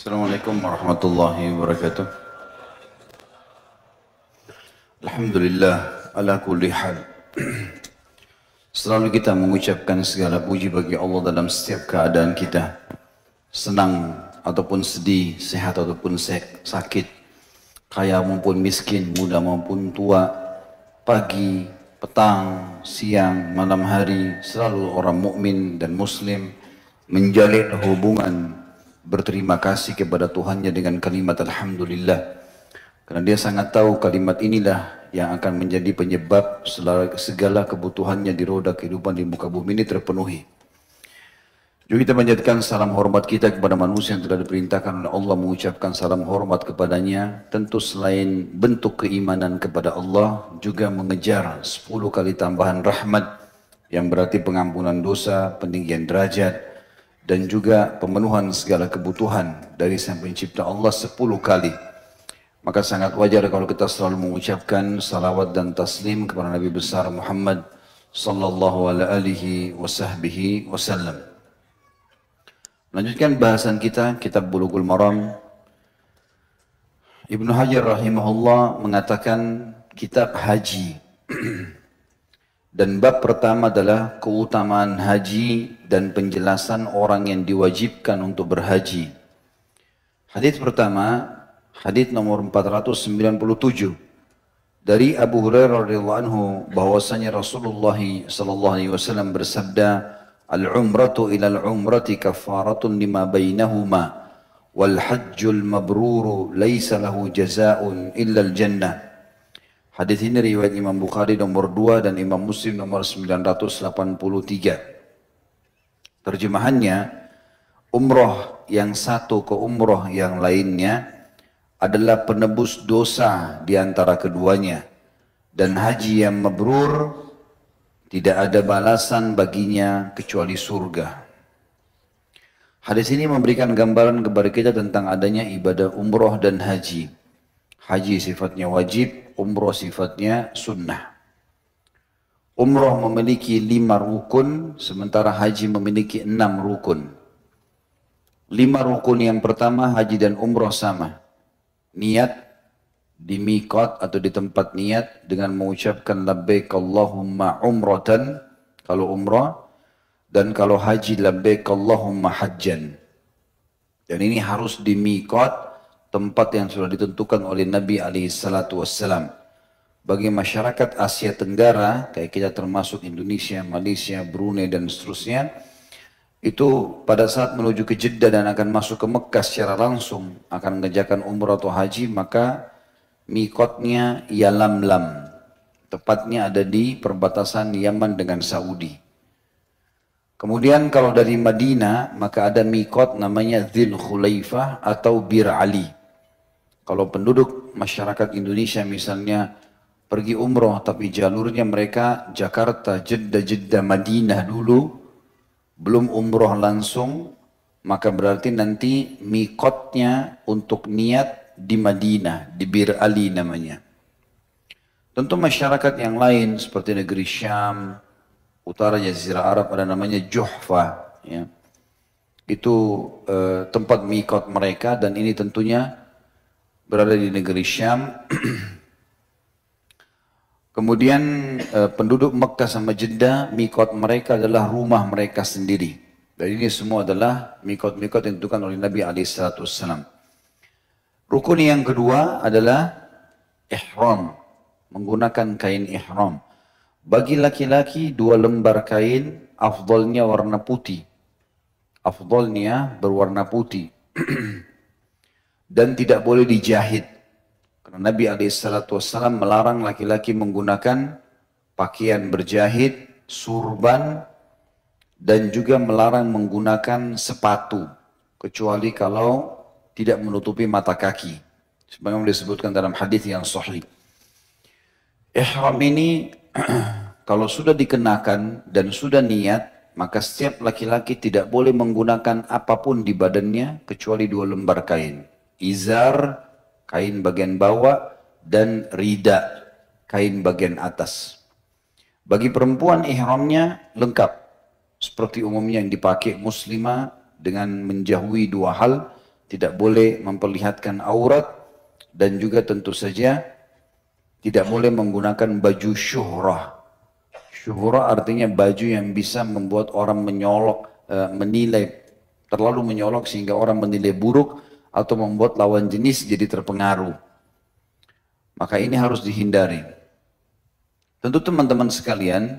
Assalamualaikum warahmatullahi wabarakatuh. Alhamdulillah ala kulli hal. Selalu kita mengucapkan segala puji bagi Allah dalam setiap keadaan kita. Senang ataupun sedih, sehat ataupun sakit, kaya maupun miskin, muda maupun tua, pagi, petang, siang, malam hari, selalu orang mukmin dan muslim menjalin hubungan berterima kasih kepada Tuhannya dengan kalimat Alhamdulillah. Karena dia sangat tahu kalimat inilah yang akan menjadi penyebab segala kebutuhannya di roda kehidupan di muka bumi ini terpenuhi. Juga kita menjadikan salam hormat kita kepada manusia yang telah diperintahkan oleh Allah mengucapkan salam hormat kepadanya. Tentu selain bentuk keimanan kepada Allah, juga mengejar 10 kali tambahan rahmat yang berarti pengampunan dosa, peninggian derajat, dan juga pemenuhan segala kebutuhan dari Sang Pencipta Allah 10 kali. Maka sangat wajar kalau kita selalu mengucapkan salawat dan taslim kepada Nabi besar Muhammad sallallahu alaihi wasallam. Lanjutkan bahasan kita, kitab Bulughul Maram. Ibnu Hajar rahimahullah mengatakan kitab haji. Dan bab pertama adalah keutamaan haji dan penjelasan orang yang diwajibkan untuk berhaji. Hadis pertama, hadis nomor 497 dari Abu Hurairah radhiyallahu anhu bahwasanya Rasulullah sallallahu alaihi wasallam bersabda, "Al-umratu ila al-umrati kafaratun lima bainahuma wal hajjul mabruru laisa lahu jazaa'un illa al-jannah." Hadis ini riwayat Imam Bukhari nomor 2 dan Imam Muslim nomor 983. Terjemahannya, umroh yang satu ke umroh yang lainnya adalah penebus dosa di antara keduanya, dan haji yang mabrur tidak ada balasan baginya kecuali surga. Hadis ini memberikan gambaran kepada kita tentang adanya ibadah umroh dan haji. Haji sifatnya wajib, umroh sifatnya sunnah. Umroh memiliki 5 rukun, sementara haji memiliki 6 rukun. 5 rukun yang pertama haji dan umroh sama. Niat di miqat atau di tempat niat dengan mengucapkan labbaik Allahumma umratan kalau umrah, dan kalau haji labbaik Allahumma hajjan. Dan ini harus di miqat, tempat yang sudah ditentukan oleh Nabi SAW. Bagi masyarakat Asia Tenggara, kayak kita termasuk Indonesia, Malaysia, Brunei dan seterusnya, itu pada saat menuju ke Jeddah dan akan masuk ke Mekah secara langsung, akan mengerjakan umrah atau haji, maka mikotnya Yalamlam. Tepatnya ada di perbatasan Yaman dengan Saudi. Kemudian kalau dari Madinah, maka ada mikot namanya Dzul Khulaifah atau Bir Ali. Kalau penduduk masyarakat Indonesia misalnya pergi umroh tapi jalurnya mereka Jakarta, Jeddah, Jeddah, Madinah dulu, belum umroh langsung, maka berarti nanti mikotnya untuk niat di Madinah, di Bir Ali namanya. Tentu masyarakat yang lain seperti negeri Syam, utara Jazirah Arab ada namanya Juhfa, ya. Itu tempat mikot mereka, dan ini tentunya berada di negeri Syam. Kemudian penduduk Mekah sama Jeddah, mikot mereka adalah rumah mereka sendiri. Dan ini semua adalah mikot-mikot yang ditentukan oleh Nabi SAW. Rukun yang kedua adalah ihram, menggunakan kain ihram. Bagi laki-laki 2 lembar kain, afdolnya warna putih. Afdolnya berwarna putih. Dan tidak boleh dijahit. Karena Nabi SAW melarang laki-laki menggunakan pakaian berjahit, surban, dan juga melarang menggunakan sepatu, kecuali kalau tidak menutupi mata kaki. Sebagaimana disebutkan dalam hadis yang sahih. Ihram ini kalau sudah dikenakan dan sudah niat, maka setiap laki-laki tidak boleh menggunakan apapun di badannya kecuali 2 lembar kain. Izar, kain bagian bawah, dan rida, kain bagian atas. Bagi perempuan ihramnya lengkap, seperti umumnya yang dipakai muslimah dengan menjauhi 2 hal. tidak boleh memperlihatkan aurat, dan juga tentu saja tidak boleh menggunakan baju syuhrah. Syuhrah artinya baju yang bisa membuat orang menilai, terlalu menyolok sehingga orang menilai buruk atau membuat lawan jenis jadi terpengaruh. Maka ini harus dihindari. Tentu teman-teman sekalian,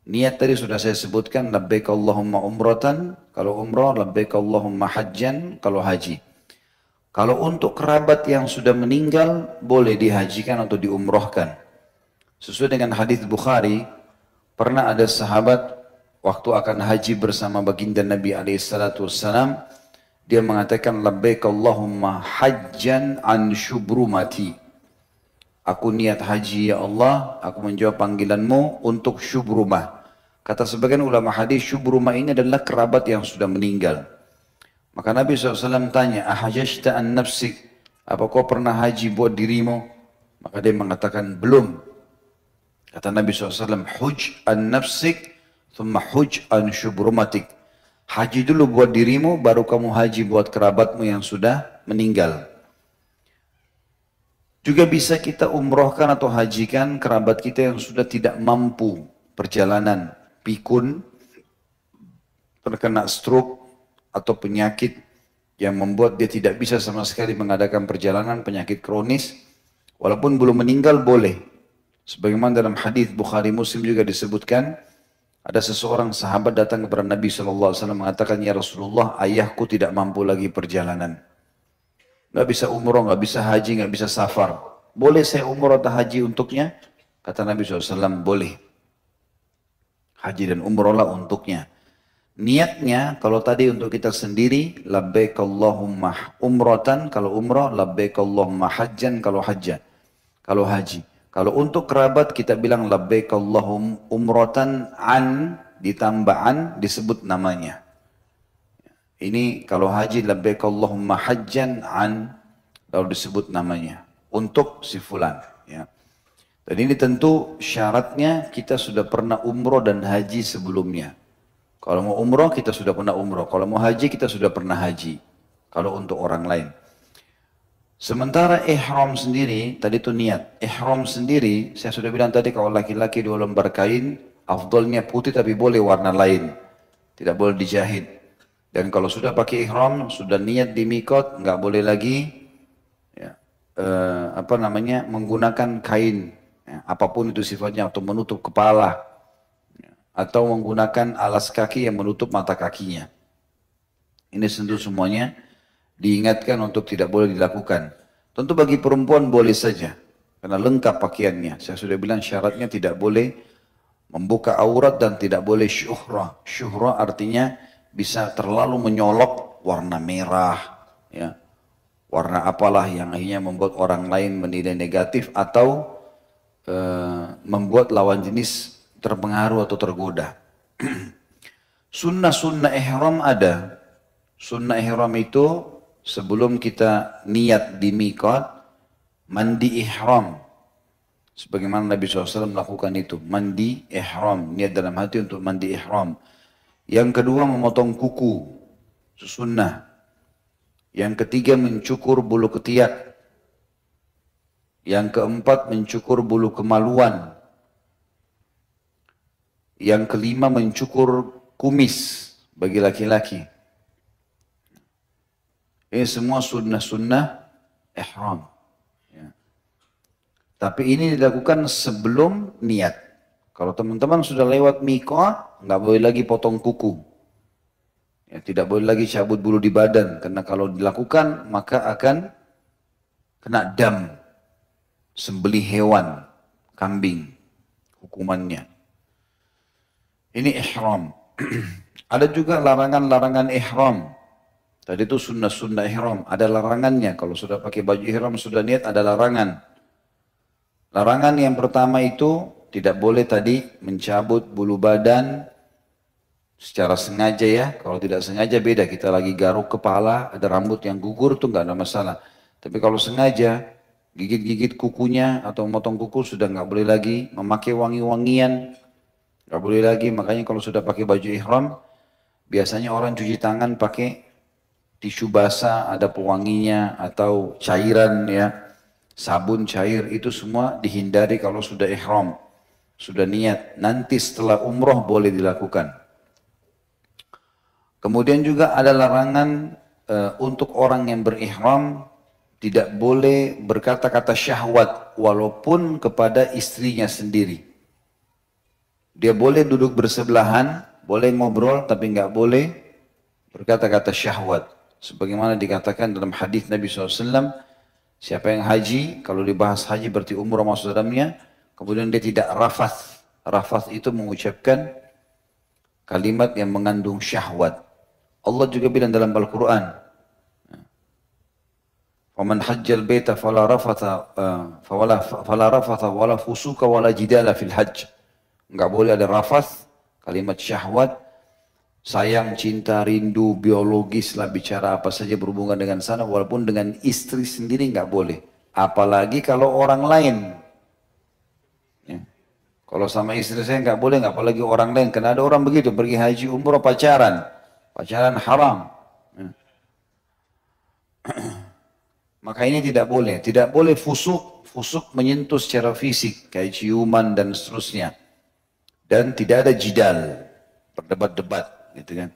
niat tadi sudah saya sebutkan, labbaik Allahumma umratan, kalau umrah, labbaik Allahumma hajjan, kalau haji. Kalau untuk kerabat yang sudah meninggal, boleh dihajikan atau diumrohkan. Sesuai dengan hadis Bukhari, pernah ada sahabat waktu akan haji bersama baginda Nabi SAW, dia mengatakan, labbaik Allahumma hajjan an syubrumati. Aku niat haji ya Allah, aku menjawab panggilanmu untuk syubrumah. Kata sebagian ulama hadis, syubrumah ini adalah kerabat yang sudah meninggal. Maka Nabi SAW tanya, ahajajta an nafsik, apa kau pernah haji buat dirimu? Maka dia mengatakan, belum. Kata Nabi SAW, huj an nafsik, thumma huj an syubrumatik. Haji dulu buat dirimu, baru kamu haji buat kerabatmu yang sudah meninggal. Juga bisa kita umrohkan atau hajikan kerabat kita yang sudah tidak mampu perjalanan, pikun, terkena stroke, atau penyakit yang membuat dia tidak bisa sama sekali mengadakan perjalanan, penyakit kronis, walaupun belum meninggal boleh. Sebagaimana dalam hadis Bukhari Muslim juga disebutkan, ada seseorang sahabat datang kepada Nabi SAW mengatakan, ya Rasulullah, ayahku tidak mampu lagi perjalanan. Nggak bisa umroh, nggak bisa haji, nggak bisa safar. Boleh saya umroh atau haji untuknya? Kata Nabi SAW, boleh. Haji dan umrohlah untuknya. Niatnya kalau tadi untuk kita sendiri, labbaik Allahumma umratan kalau umrah, labbaik Allahumma hajjan kalau hajjah, kalau haji. Kalau untuk kerabat kita bilang labbaik Allahumma umratan an, ditambah an, disebut namanya. Ini kalau haji labbaik Allahumma hajjan an, lalu disebut namanya untuk si fulan. Ya. Dan ini tentu syaratnya kita sudah pernah umroh dan haji sebelumnya. Kalau mau umroh kita sudah pernah umroh, kalau mau haji kita sudah pernah haji. Kalau untuk orang lain. Sementara ihram sendiri, tadi itu niat. Ihram sendiri, saya sudah bilang tadi kalau laki-laki 2 lembar kain, afdolnya putih tapi boleh warna lain. Tidak boleh dijahit. Dan kalau sudah pakai ihram, sudah niat di mikot, nggak boleh lagi ya, menggunakan kain. Ya, apapun itu sifatnya, atau menutup kepala. Atau menggunakan alas kaki yang menutup mata kakinya. Ini tentu semuanya diingatkan untuk tidak boleh dilakukan. Tentu bagi perempuan boleh saja, karena lengkap pakaiannya. Saya sudah bilang syaratnya tidak boleh membuka aurat dan tidak boleh syuhrah. Syuhrah artinya bisa terlalu menyolok warna merah, ya, warna apalah yang akhirnya membuat orang lain menilai negatif atau membuat lawan jenis terpengaruh atau tergoda. Sunnah-sunnah ihram ada. Sunnah ihram itu sebelum kita niat di miqat, mandi ihram. Sebagaimana Nabi SAW melakukan itu. Mandi ihram. Niat dalam hati untuk mandi ihram. Yang kedua memotong kuku. Sunnah. Yang ketiga mencukur bulu ketiak. Yang keempat mencukur bulu kemaluan. Yang kelima mencukur kumis bagi laki-laki. Ini semua sunnah-sunnah ihram. Ya. Tapi ini dilakukan sebelum niat. Kalau teman-teman sudah lewat miqat, nggak boleh lagi potong kuku. Ya, tidak boleh lagi cabut bulu di badan. Karena kalau dilakukan maka akan kena dam. Sembelih hewan, kambing, hukumannya. Ini ihram. Ada juga larangan-larangan ihram. Tadi itu sunnah-sunnah ihram. Ada larangannya. Kalau sudah pakai baju ihram, sudah niat, ada larangan. Larangan yang pertama itu, tidak boleh tadi mencabut bulu badan secara sengaja ya. Kalau tidak sengaja beda. Kita lagi garuk kepala, ada rambut yang gugur, itu nggak ada masalah. Tapi kalau sengaja, gigit-gigit kukunya atau memotong kuku, sudah nggak boleh lagi. Memakai wangi-wangian, gak boleh lagi. Makanya kalau sudah pakai baju ihram, biasanya orang cuci tangan pakai tisu basah, ada pewanginya, atau cairan ya, sabun cair, itu semua dihindari kalau sudah ihram, sudah niat. Nanti setelah umroh boleh dilakukan. Kemudian juga ada larangan untuk orang yang berihram tidak boleh berkata-kata syahwat walaupun kepada istrinya sendiri. Dia boleh duduk bersebelahan, boleh ngobrol, tapi nggak boleh berkata-kata syahwat. Sebagaimana dikatakan dalam hadis Nabi SAW, siapa yang haji, kalau dibahas haji berarti umrah maksud dalamnya, kemudian dia tidak rafath. Rafath itu mengucapkan kalimat yang mengandung syahwat. Allah juga bilang dalam Al-Quran, "Faman hajjal baita fala rafatha wala fusuka wala jidala fil hajj." Enggak boleh ada rafath, kalimat syahwat, sayang, cinta, rindu, biologis lah, bicara apa saja berhubungan dengan sana, walaupun dengan istri sendiri enggak boleh. Apalagi kalau orang lain. Ya. Kalau sama istri saya enggak boleh, enggak apalagi orang lain. Karena ada orang begitu, pergi haji, umrah, pacaran. Pacaran haram. Ya. Maka ini tidak boleh. Tidak boleh fusuk. Fusuk menyentuh secara fisik, kayak ciuman dan seterusnya. Dan tidak ada jidal, berdebat-debat, gitu kan.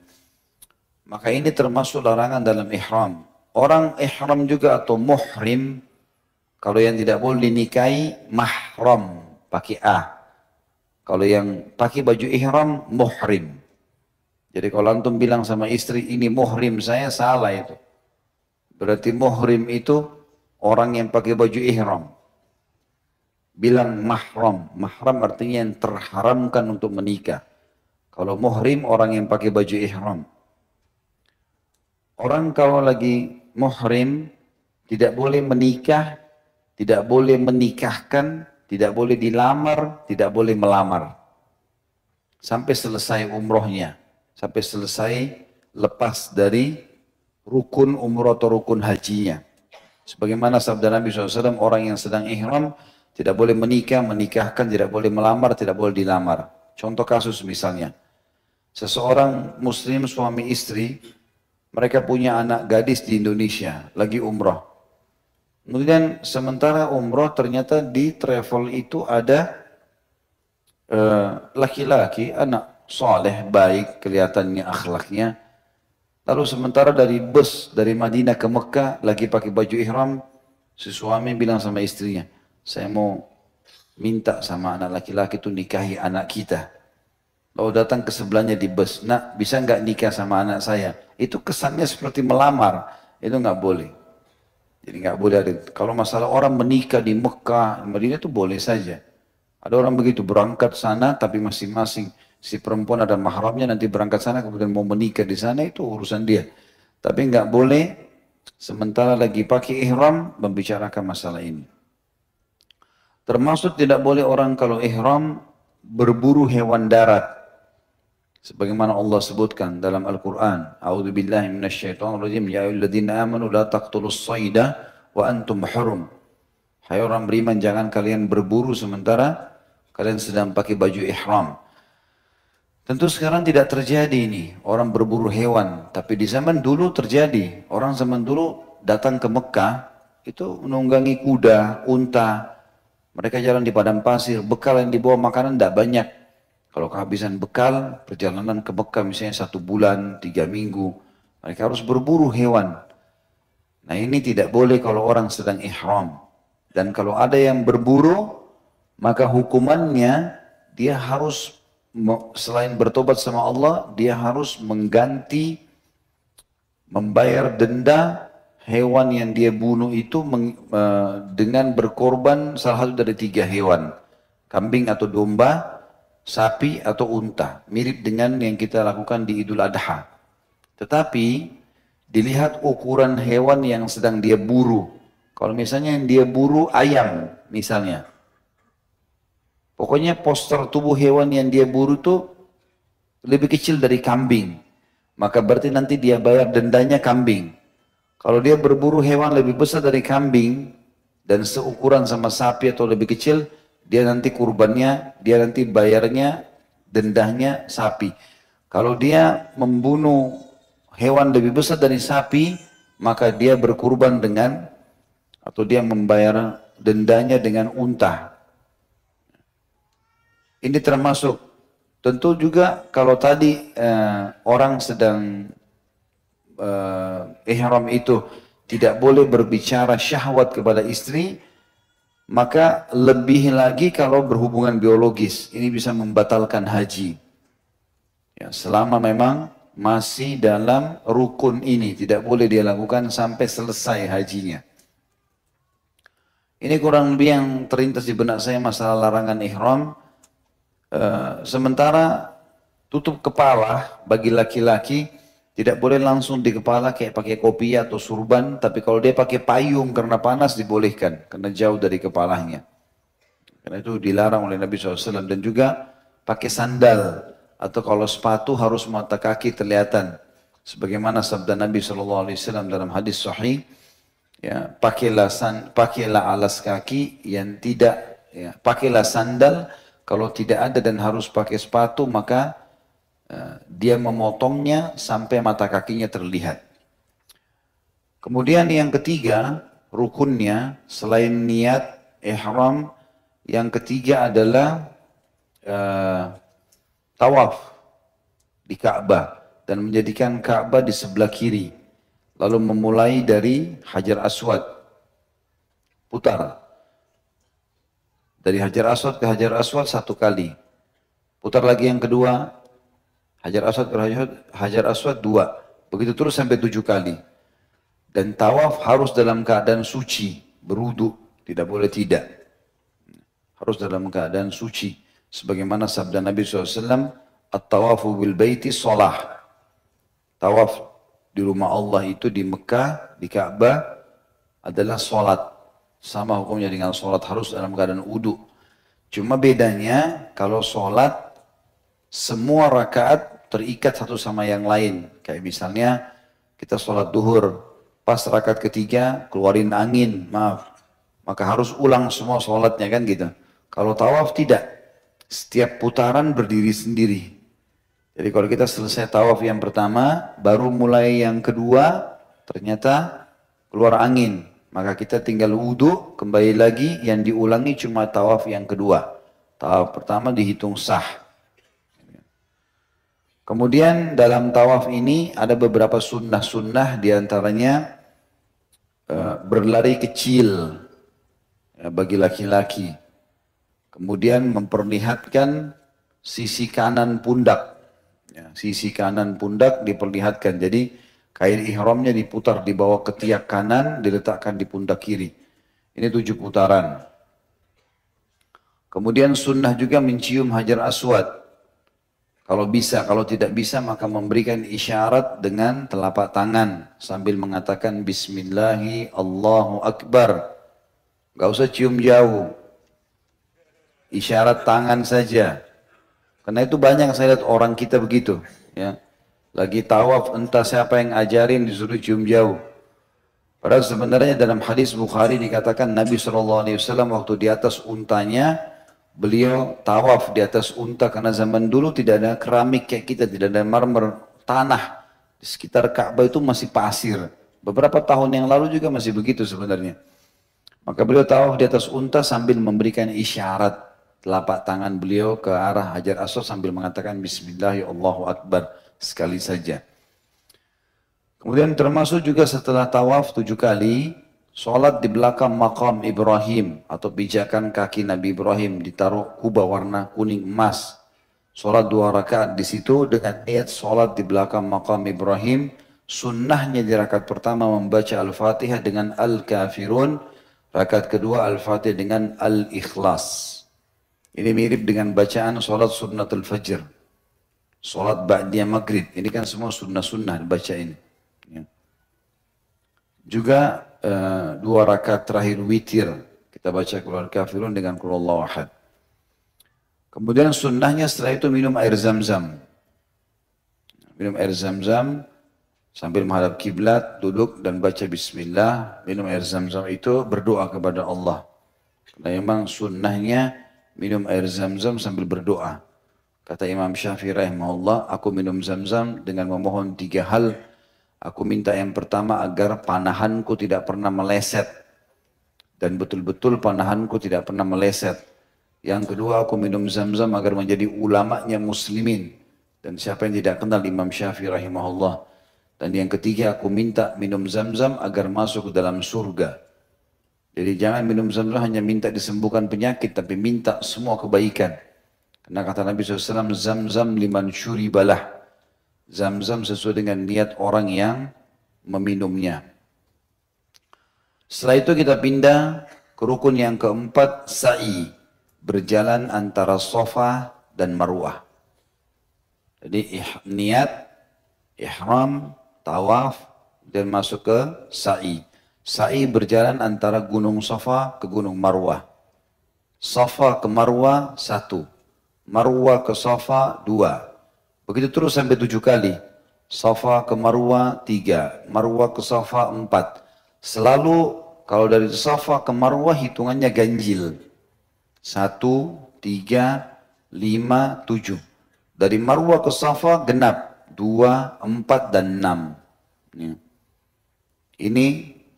Maka ini termasuk larangan dalam ihram. Orang ihram juga atau muhrim, kalau yang tidak boleh dinikahi, mahram, pakai A. Kalau yang pakai baju ihram, muhrim. Jadi kalau antum bilang sama istri, ini muhrim saya, salah itu. Berarti muhrim itu orang yang pakai baju ihram. Bilang mahram. Mahram artinya yang terharamkan untuk menikah. Kalau muhrim orang yang pakai baju ihram. Orang kalau lagi muhrim tidak boleh menikah, tidak boleh menikahkan, tidak boleh dilamar, tidak boleh melamar. Sampai selesai umrohnya. Sampai selesai lepas dari rukun umroh atau rukun hajinya. Sebagaimana sabda Nabi SAW, orang yang sedang ihram tidak boleh menikah, menikahkan, tidak boleh melamar, tidak boleh dilamar. Contoh kasus misalnya, seseorang muslim suami istri, mereka punya anak gadis di Indonesia, lagi umroh. Kemudian sementara umroh ternyata di travel itu ada laki-laki, anak soleh, baik, kelihatannya akhlaknya. Lalu sementara dari bus dari Madinah ke Mekah lagi pakai baju ihram, si suami bilang sama istrinya, saya mau minta sama anak laki-laki itu nikahi anak kita. Lalu datang ke sebelahnya di bus, nak bisa nggak nikah sama anak saya? Itu kesannya seperti melamar, itu nggak boleh. Jadi nggak boleh ada. Kalau masalah orang menikah di Mekah, Madinah itu boleh saja. Ada orang begitu berangkat sana, tapi masing-masing si perempuan ada mahramnya, nanti berangkat sana kemudian mau menikah di sana, itu urusan dia. Tapi nggak boleh sementara lagi pakai ihram membicarakan masalah ini. Termasuk tidak boleh orang kalau ihram berburu hewan darat. Sebagaimana Allah sebutkan dalam Al-Quran. A'udzubillahi minasyaitonirrajim. Ya ayyuhalladzina amanu la taqtulus sayda wa antum hurum. Hai orang beriman, jangan kalian berburu sementara kalian sedang pakai baju ihram. Tentu sekarang tidak terjadi ini. Orang berburu hewan. Tapi di zaman dulu terjadi. Orang zaman dulu datang ke Mekah. Itu menunggangi kuda, unta. Mereka jalan di padang pasir, bekal yang dibawa makanan tidak banyak. Kalau kehabisan bekal, perjalanan ke Mekah misalnya 1 bulan, 3 minggu, mereka harus berburu hewan. Nah ini tidak boleh kalau orang sedang ihram. Dan kalau ada yang berburu, maka hukumannya dia harus, selain bertobat sama Allah, dia harus mengganti, membayar denda hewan yang dia bunuh itu dengan berkorban salah satu dari 3 hewan. Kambing atau domba, sapi atau unta. Mirip dengan yang kita lakukan di Idul Adha. Tetapi dilihat ukuran hewan yang sedang dia buru. Kalau misalnya yang dia buru ayam misalnya. Pokoknya poster tubuh hewan yang dia buru itu lebih kecil dari kambing. Maka berarti nanti dia bayar dendanya kambing. Kalau dia berburu hewan lebih besar dari kambing dan seukuran sama sapi atau lebih kecil, dia nanti kurbannya, dia nanti bayarnya, dendanya sapi. Kalau dia membunuh hewan lebih besar dari sapi, maka dia berkurban dengan, atau dia membayar dendanya dengan unta. Ini termasuk, tentu juga kalau tadi orang sedang ihram itu tidak boleh berbicara syahwat kepada istri, maka lebih lagi kalau berhubungan biologis, ini bisa membatalkan haji. Ya, selama memang masih dalam rukun ini, tidak boleh dia lakukan sampai selesai hajinya. Ini kurang lebih yang terlintas di benak saya masalah larangan ihram. Sementara tutup kepala bagi laki-laki tidak boleh langsung di kepala kayak pakai kopiah atau surban, tapi kalau dia pakai payung karena panas dibolehkan, karena jauh dari kepalanya. Karena itu dilarang oleh Nabi SAW. Dan juga pakai sandal, atau kalau sepatu harus mata kaki kelihatan. Sebagaimana sabda Nabi SAW dalam hadis sahih, ya, pakailah alas kaki yang tidak, ya, pakailah sandal, kalau tidak ada dan harus pakai sepatu, maka dia memotongnya sampai mata kakinya terlihat. Kemudian yang ketiga, rukunnya selain niat ihram, yang ketiga adalah tawaf di Ka'bah dan menjadikan Ka'bah di sebelah kiri. Lalu memulai dari Hajar Aswad, putar. Dari Hajar Aswad ke Hajar Aswad 1 kali. Putar lagi yang kedua, Hajar Aswad ke Hajar Aswad 2. Begitu terus sampai 7 kali. Dan tawaf harus dalam keadaan suci, berwudu, tidak boleh tidak. Harus dalam keadaan suci. Sebagaimana sabda Nabi SAW, at-tawafu bil baiti sholah. Tawaf di rumah Allah itu di Mekah, di Ka'bah adalah sholat. Sama hukumnya dengan sholat, harus dalam keadaan wudu. Cuma bedanya kalau sholat semua rakaat terikat satu sama yang lain. Kayak misalnya kita sholat duhur, pas rakaat ketiga keluarin angin, maaf. Maka harus ulang semua sholatnya kan gitu. Kalau tawaf tidak. Setiap putaran berdiri sendiri. Jadi kalau kita selesai tawaf yang pertama, baru mulai yang kedua, ternyata keluar angin. Maka kita tinggal wudhu, kembali lagi, yang diulangi cuma tawaf yang kedua. Tawaf pertama dihitung sah. Kemudian dalam tawaf ini ada beberapa sunnah-sunnah, diantaranya berlari kecil bagi laki-laki. Kemudian memperlihatkan sisi kanan pundak. Ya, sisi kanan pundak diperlihatkan. Jadi kain ihramnya diputar di bawah ketiak kanan, diletakkan di pundak kiri. Ini 7 putaran. Kemudian sunnah juga mencium Hajar Aswad. Kalau bisa, kalau tidak bisa maka memberikan isyarat dengan telapak tangan sambil mengatakan Bismillahi Allahu Akbar. Gak usah cium jauh. Isyarat tangan saja. Karena itu banyak saya lihat orang kita begitu. Ya. Lagi tawaf entah siapa yang ajarin disuruh cium jauh. Padahal sebenarnya dalam hadis Bukhari dikatakan Nabi SAW waktu di atas untanya, beliau tawaf di atas unta karena zaman dulu tidak ada keramik kayak kita, tidak ada marmer, tanah. Di sekitar Ka'bah itu masih pasir. Beberapa tahun yang lalu juga masih begitu sebenarnya. Maka beliau tawaf di atas unta sambil memberikan isyarat telapak tangan beliau ke arah Hajar Aswad sambil mengatakan Bismillah Allahu Akbar sekali saja. Kemudian termasuk juga setelah tawaf 7 kali, sholat di belakang makam Ibrahim atau pijakan kaki Nabi Ibrahim, ditaruh kubah warna kuning emas. Sholat 2 rakaat di situ dengan niat sholat di belakang makam Ibrahim. Sunnahnya di rakaat pertama membaca Al-Fatihah dengan Al-Kafirun, rakaat kedua Al-Fatihah dengan Al-Ikhlas. Ini mirip dengan bacaan sholat sunnatul fajr. Sholat ba'diyah maghrib. Ini kan semua sunnah-sunnah dibaca ini. Ya. Juga 2 rakaat terakhir witir. Kita baca Qul Kafirun dengan Qul Allahu Ahad. Kemudian sunnahnya setelah itu minum air zam-zam. Minum air zam-zam sambil menghadap kiblat, duduk dan baca bismillah. Minum air zam-zam itu berdoa kepada Allah. Karena memang sunnahnya minum air zam-zam sambil berdoa. Kata Imam Syafi'i rahimahullah, aku minum zam-zam dengan memohon 3 hal. Aku minta yang pertama agar panahanku tidak pernah meleset. Dan betul-betul panahanku tidak pernah meleset. Yang kedua, aku minum zam-zam agar menjadi ulamanya muslimin. Dan siapa yang tidak kenal Imam Syafi'i rahimahullah. Dan yang ketiga, aku minta minum zam-zam agar masuk ke dalam surga. Jadi jangan minum zam-zam hanya minta disembuhkan penyakit, tapi minta semua kebaikan. Karena kata Nabi SAW, zam-zam liman syuribalah. Zam-zam sesuai dengan niat orang yang meminumnya. Setelah itu kita pindah ke rukun yang keempat, sa'i. Berjalan antara Safa dan Marwah. Jadi niat, ihram, tawaf, dan masuk ke sa'i. Sa'i berjalan antara gunung Safa ke gunung Marwah. Safa ke Marwah 1. Marwah ke Safa 2. Begitu terus sampai 7 kali. Safa ke Marwah 3. Marwah ke Safa 4. Selalu kalau dari Safa ke Marwah hitungannya ganjil. 1, 3, 5, 7. Dari Marwah ke Safa genap. 2, 4, dan 6. Ini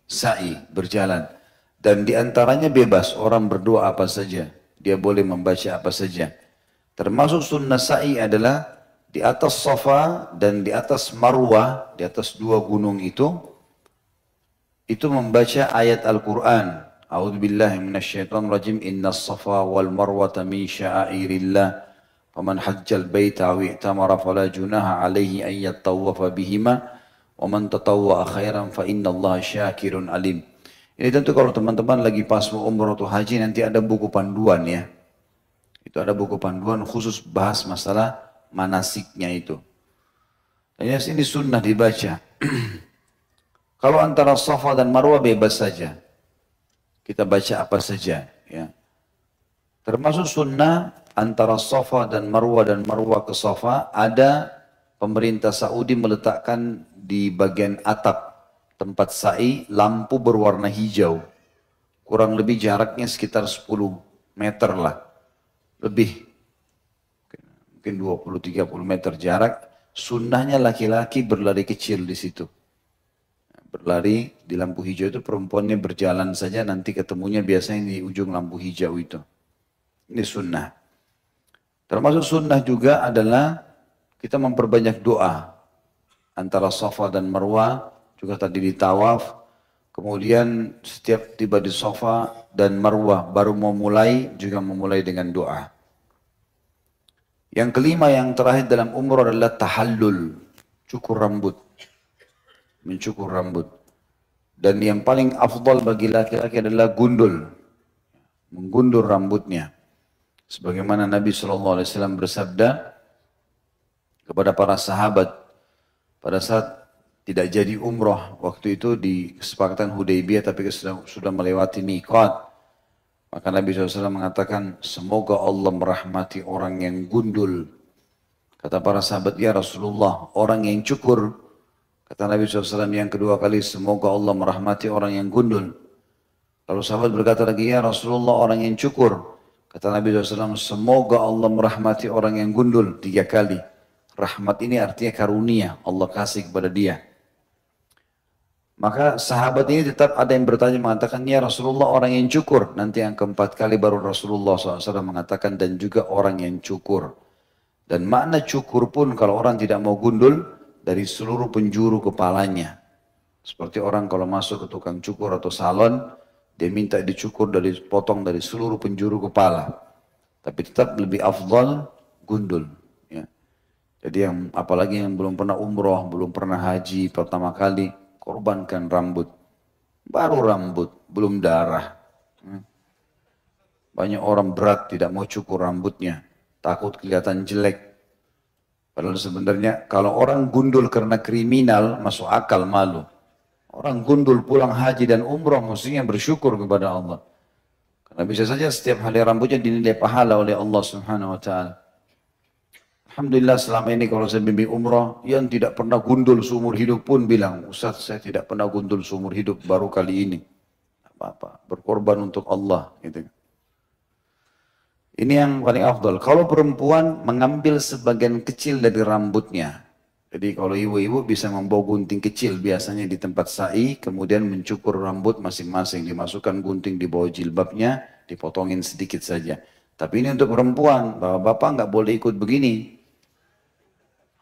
sa'i berjalan. Dan diantaranya bebas. Orang berdoa apa saja. Dia boleh membaca apa saja. Termasuk sunnah sa'i adalah di atas Safa dan di atas Marwah. Di atas 2 gunung itu membaca ayat Al-Quran. A'udzubillahi minasyaitonirrajim. Innas safa wal marwata min sya'airillah. Faman hajjal baita aw i'tamara fala junaha alaihi an yattawafa bihima. Wa man tatawwa'a khairan fa innallaha syakirun alim. Ini tentu kalau teman-teman lagi pas mau umrah atau haji nanti ada buku panduan ya. Itu ada buku panduan khusus bahas masalah manasiknya itu. Dan ini sunnah dibaca. Kalau antara Safa dan Marwah bebas saja. Kita baca apa saja. Ya. Termasuk sunnah antara Safa dan Marwah ke Safa ada pemerintah Saudi meletakkan di bagian atap tempat sa'i lampu berwarna hijau. Kurang lebih jaraknya sekitar 10 meter lah. Lebih. Mungkin 20-30 meter jarak. Sunnahnya laki-laki berlari kecil di situ. Berlari di lampu hijau itu perempuannya berjalan saja nanti ketemunya biasanya di ujung lampu hijau itu. Ini sunnah. Termasuk sunnah juga adalah kita memperbanyak doa antara Safa dan Marwah, juga tadi di tawaf. Kemudian setiap tiba di Safa dan Marwah baru mau mulai juga memulai dengan doa. Yang kelima yang terakhir dalam umrah adalah tahallul, cukur rambut. Mencukur rambut. Dan yang paling afdal bagi laki-laki adalah gundul. Menggundur rambutnya. Sebagaimana Nabi SAW bersabda kepada para sahabat pada saat tidak jadi umrah. Waktu itu di kesepakatan Hudaybiyah tapi sudah melewati miqat. Maka Nabi SAW mengatakan, semoga Allah merahmati orang yang gundul. Kata para sahabat, ya Rasulullah, orang yang cukur. Kata Nabi SAW yang kedua kali, semoga Allah merahmati orang yang gundul. Lalu sahabat berkata lagi, ya Rasulullah orang yang cukur. Kata Nabi SAW, semoga Allah merahmati orang yang gundul. 3 kali. Rahmat ini artinya karunia, Allah kasih kepada dia. Maka sahabat ini tetap ada yang bertanya mengatakan, ya Rasulullah orang yang cukur. Nanti yang keempat kali baru Rasulullah SAW mengatakan, dan juga orang yang cukur. Dan makna cukur pun kalau orang tidak mau gundul, dari seluruh penjuru kepalanya. Seperti orang kalau masuk ke tukang cukur atau salon, dia minta dicukur potong dari seluruh penjuru kepala. Tapi tetap lebih afdal gundul. Ya. Jadi apalagi yang belum pernah umroh, belum pernah haji pertama kali, korbankan rambut. Baru rambut, belum darah. Banyak orang berat tidak mau cukur rambutnya. Takut kelihatan jelek. Padahal sebenarnya kalau orang gundul karena kriminal, masuk akal malu. Orang gundul pulang haji dan umroh mestinya bersyukur kepada Allah. Karena bisa saja setiap hari rambutnya dinilai pahala oleh Allah Subhanahu wa taala. Alhamdulillah selama ini kalau saya bimbing umroh, yang tidak pernah gundul seumur hidup pun bilang, Ustaz saya tidak pernah gundul seumur hidup, baru kali ini. Apa-apa, berkorban untuk Allah. Gitu. Ini yang paling afdal. Kalau perempuan mengambil sebagian kecil dari rambutnya, Jadi kalau ibu-ibu bisa membawa gunting kecil biasanya di tempat sa'i, kemudian mencukur rambut masing-masing, dimasukkan gunting di bawah jilbabnya, dipotongin sedikit saja. Tapi ini untuk perempuan, bapak nggak boleh ikut begini,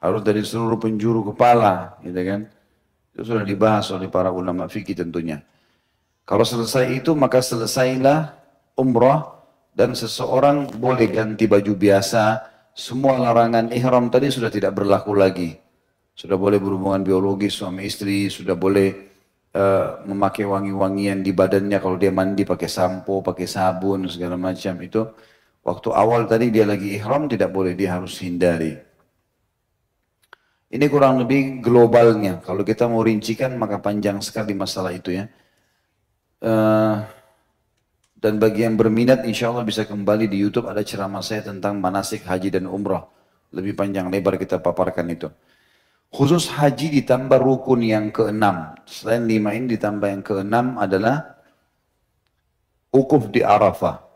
harus dari seluruh penjuru kepala, gitu kan? Itu sudah dibahas oleh para ulama fikih tentunya. Kalau selesai itu maka selesailah umrah dan seseorang boleh ganti baju biasa. Semua larangan ihram tadi sudah tidak berlaku lagi. Sudah boleh berhubungan biologis suami istri, sudah boleh memakai wangi-wangian di badannya kalau dia mandi pakai sampo, pakai sabun segala macam itu. Waktu awal tadi dia lagi ihram tidak boleh, dia harus hindari. Ini kurang lebih globalnya. Kalau kita mau rincikan maka panjang sekali masalah itu ya. Dan bagi yang berminat insya Allah bisa kembali di YouTube ada ceramah saya tentang manasik haji dan umrah. Lebih panjang lebar kita paparkan itu. Khusus haji ditambah rukun yang keenam. Selain 5 ini ditambah yang keenam adalah wukuf di Arafah.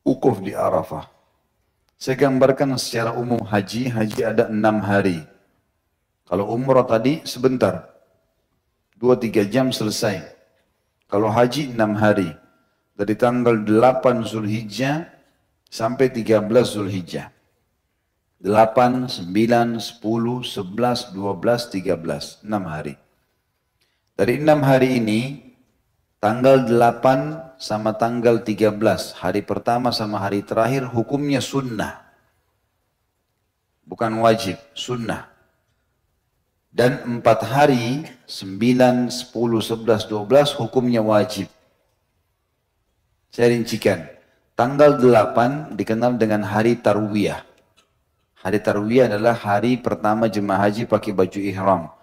Wukuf di Arafah. Saya gambarkan secara umum haji ada 6 hari. Kalau umrah tadi sebentar. 2-3 jam selesai. Kalau haji 6 hari. Dari tanggal 8 Zulhijjah sampai 13 Zulhijjah. 8, 9, 10, 11, 12, 13. 6 hari. Dari 6 hari ini, tanggal 8 sama tanggal 13, hari pertama sama hari terakhir hukumnya sunnah. Bukan wajib, sunnah. Dan 4 hari, 9, 10, 11, 12 hukumnya wajib. Saya rincikan. Tanggal 8 dikenal dengan hari Tarwiyah. Hari Tarwiyah adalah hari pertama jemaah haji pakai baju ihram.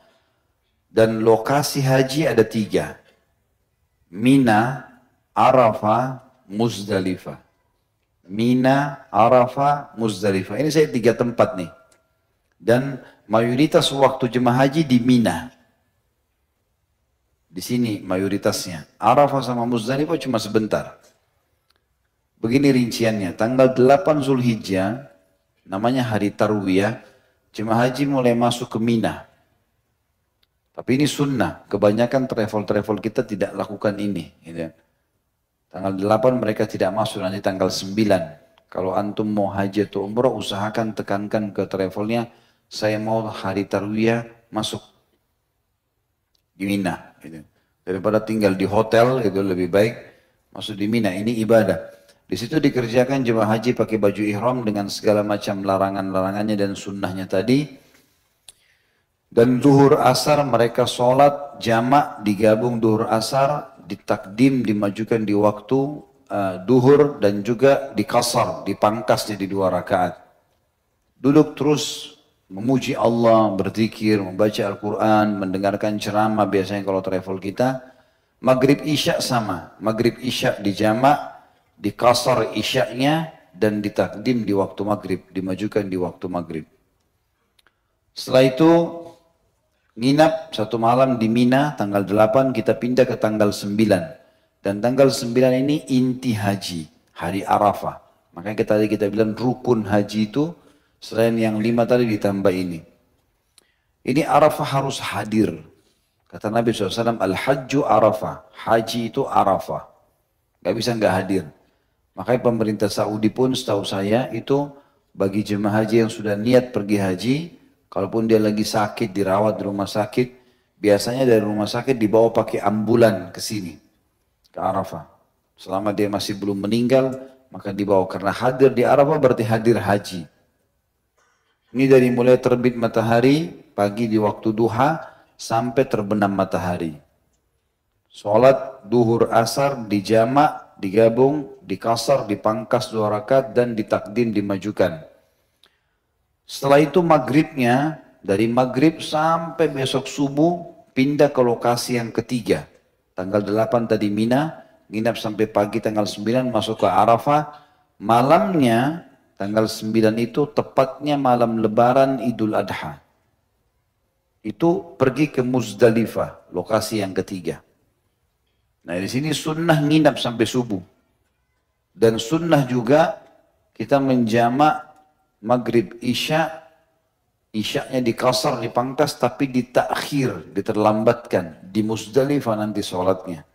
Dan lokasi haji ada 3. Mina, Arafah, Muzdalifah. Mina, Arafah, Muzdalifah. Ini saya 3 tempat nih. Dan mayoritas waktu jemaah haji di Mina. Di sini mayoritasnya. Arafah sama Muzdalifah cuma sebentar. Begini rinciannya. Tanggal 8 Zulhijjah, namanya hari Tarwiyah, jemaah haji mulai masuk ke Mina. Tapi ini sunnah. Kebanyakan travel-travel kita tidak lakukan ini. Gitu. Tanggal 8 mereka tidak masuk, nanti tanggal 9. Kalau antum mau haji atau umrah, usahakan tekankan ke travelnya, saya mau hari Tarwiyah masuk di Mina. Gitu. Daripada tinggal di hotel, itu lebih baik masuk di Mina. Ini ibadah. Di situ dikerjakan jemaah haji pakai baju ihram dengan segala macam larangan-larangannya dan sunnahnya tadi. Dan zuhur asar mereka sholat jamak digabung zuhur asar, ditakdim dimajukan di waktu duhur dan juga dikasar, dipangkas jadi 2 rakaat. Duduk terus memuji Allah, berzikir, membaca Al-Quran, mendengarkan ceramah biasanya kalau travel kita. Maghrib Isya sama, Maghrib Isya di jamak, dikasar Isya'nya dan ditakdim di waktu maghrib, dimajukan di waktu maghrib. Setelah itu nginap 1 malam di Mina, tanggal 8 kita pindah ke tanggal 9. Dan tanggal 9 ini inti haji, hari Arafah. Makanya kita bilang rukun haji itu selain yang 5 tadi ditambah ini. Ini Arafah harus hadir. Kata Nabi SAW, Al-Hajju Arafah. Haji itu Arafah. Gak bisa gak hadir. Makanya pemerintah Saudi pun setahu saya itu bagi jemaah haji yang sudah niat pergi haji, kalaupun dia lagi sakit, dirawat di rumah sakit, biasanya dari rumah sakit dibawa pakai ambulan ke sini, ke Arafah. Selama dia masih belum meninggal, maka dibawa. Karena hadir di Arafah berarti hadir haji. Ini dari mulai terbit matahari, pagi di waktu duha, sampai terbenam matahari. Sholat duhur asar dijamak, digabung, dikasar, dipangkas 2 rakaat dan ditakdim dimajukan. Setelah itu maghribnya, dari maghrib sampai besok subuh, pindah ke lokasi yang ketiga. Tanggal 8 tadi Mina, nginap sampai pagi tanggal 9 masuk ke Arafah. Malamnya, tanggal 9 itu tepatnya malam lebaran Idul Adha. Itu pergi ke Muzdalifah, lokasi yang ketiga. Nah di sini sunnah nginap sampai subuh. Dan sunnah juga kita menjamak maghrib isya Isyaknya dikasar, dipangkas, tapi ditakhir, diterlambatkan. Di Muzdalifah nanti sholatnya.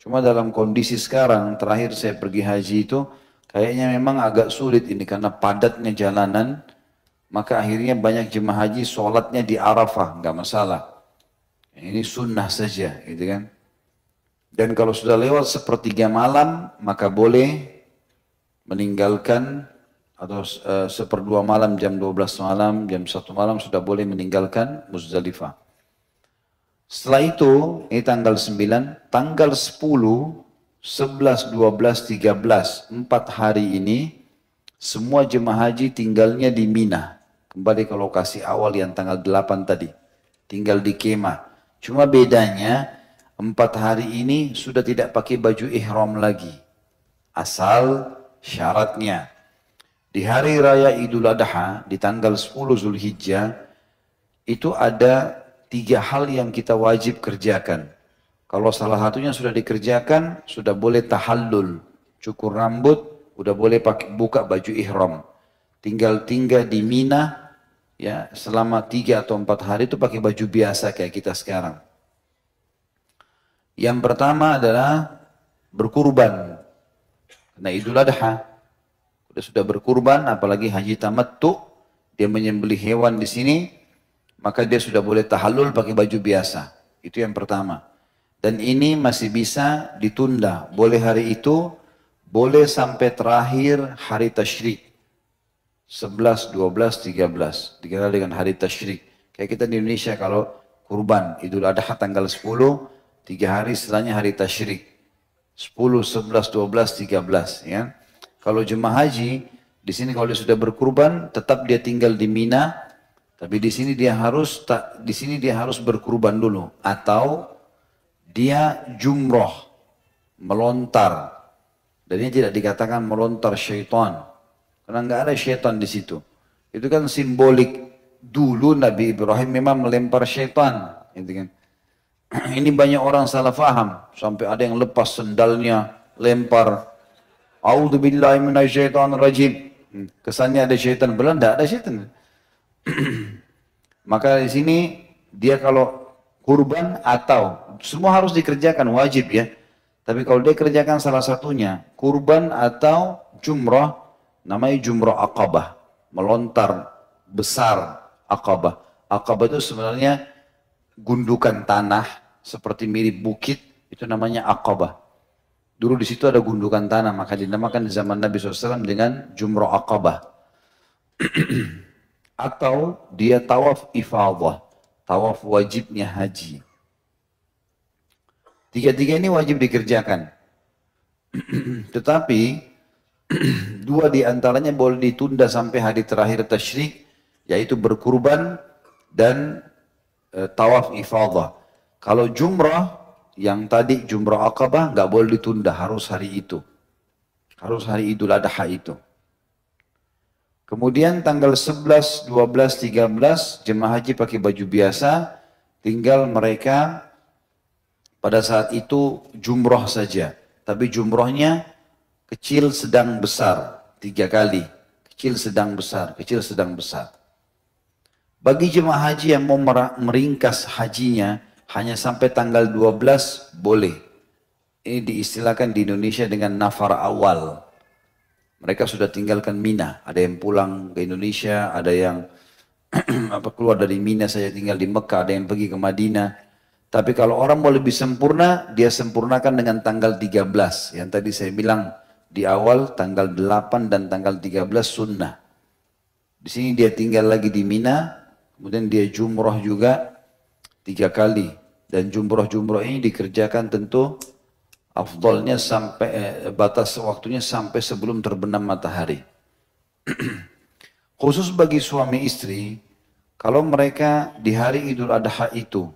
Cuma dalam kondisi sekarang, terakhir saya pergi haji itu, kayaknya memang agak sulit ini karena padatnya jalanan. Maka akhirnya banyak jemaah haji sholatnya di Arafah, nggak masalah. Ini sunnah saja, gitu kan. Dan kalau sudah lewat sepertiga malam, maka boleh meninggalkan atau seperdua malam, jam 12 malam, jam 1 malam sudah boleh meninggalkan Muzdalifah. Setelah itu, ini tanggal 9, tanggal 10, 11, 12, 13, 4 hari ini, semua jemaah haji tinggalnya di Mina. Kembali ke lokasi awal yang tanggal 8 tadi. Tinggal di kemah. Cuma bedanya, 4 hari ini sudah tidak pakai baju ihram lagi. Asal syaratnya. Di hari raya Idul Adha, di tanggal 10 Zulhijjah, itu ada 3 hal yang kita wajib kerjakan. Kalau salah satunya sudah dikerjakan, sudah boleh tahallul, cukur rambut, udah boleh buka baju ihram. Tinggal di Mina, ya selama 3 atau 4 hari itu pakai baju biasa kayak kita sekarang. Yang pertama adalah berkurban. Karena Idul Adha, sudah berkurban, apalagi haji tamattu, dia menyembelih hewan di sini, maka dia sudah boleh tahallul pakai baju biasa. Itu yang pertama. Dan ini masih bisa ditunda. Boleh hari itu, boleh sampai terakhir hari tasyrik. 11, 12, 13. Dikenal dengan hari tasyrik. Kayak kita di Indonesia kalau kurban, Idul Adha tanggal 10, 3 hari setelahnya hari tasyrik. 10, 11, 12, 13. Ya. Kalau jemaah haji, di sini kalau dia sudah berkurban, tetap dia tinggal di Mina, tapi di sini dia harus berkurban dulu, atau dia jumroh, melontar. Dan ini tidak dikatakan melontar syaitan, karena nggak ada syaitan di situ. Itu kan simbolik dulu Nabi Ibrahim memang melempar syaitan, gitu kan. Ini banyak orang salah faham, sampai ada yang lepas sendalnya, lempar. A'udzubillahi minasyaitonirrajim. Kesannya ada syaitan, Belanda ada syaitan. Maka di sini dia kalau kurban atau semua harus dikerjakan wajib ya. Tapi kalau dia kerjakan salah satunya, kurban atau jumrah, namanya jumrah Aqabah, melontar besar Aqabah. Aqabah itu sebenarnya gundukan tanah seperti mirip bukit, itu namanya Aqabah. Dulu di situ ada gundukan tanah, maka dinamakan di zaman Nabi SAW dengan Jumrah Aqabah. Atau dia tawaf ifadah, tawaf wajibnya haji. Tiga-tiga ini wajib dikerjakan. Tetapi 2 di antaranya boleh ditunda sampai hari terakhir tasyrik, yaitu berkurban dan tawaf ifadah. Kalau jumrah, yang tadi jumrah Aqabah nggak boleh ditunda, harus hari itu. Harus hari Idul Adha itu. Kemudian tanggal 11, 12, 13 jemaah haji pakai baju biasa, tinggal mereka pada saat itu jumrah saja. Tapi jumrahnya kecil, sedang, besar. 3 kali. Kecil, sedang, besar. Kecil, sedang, besar. Bagi jemaah haji yang mau meringkas hajinya, hanya sampai tanggal 12 boleh. Ini diistilahkan di Indonesia dengan nafar awal. Mereka sudah tinggalkan Mina. Ada yang pulang ke Indonesia, ada yang keluar dari Mina saja tinggal di Mekah, ada yang pergi ke Madinah. Tapi kalau orang mau lebih sempurna, dia sempurnakan dengan tanggal 13. Yang tadi saya bilang di awal, tanggal 8 dan tanggal 13 sunnah. Di sini dia tinggal lagi di Mina, kemudian dia jumrah juga 3 kali. Dan jumrah-jumrah ini dikerjakan tentu afdalnya sampai batas waktunya sampai sebelum terbenam matahari. Khusus bagi suami istri, kalau mereka di hari Idul Adha itu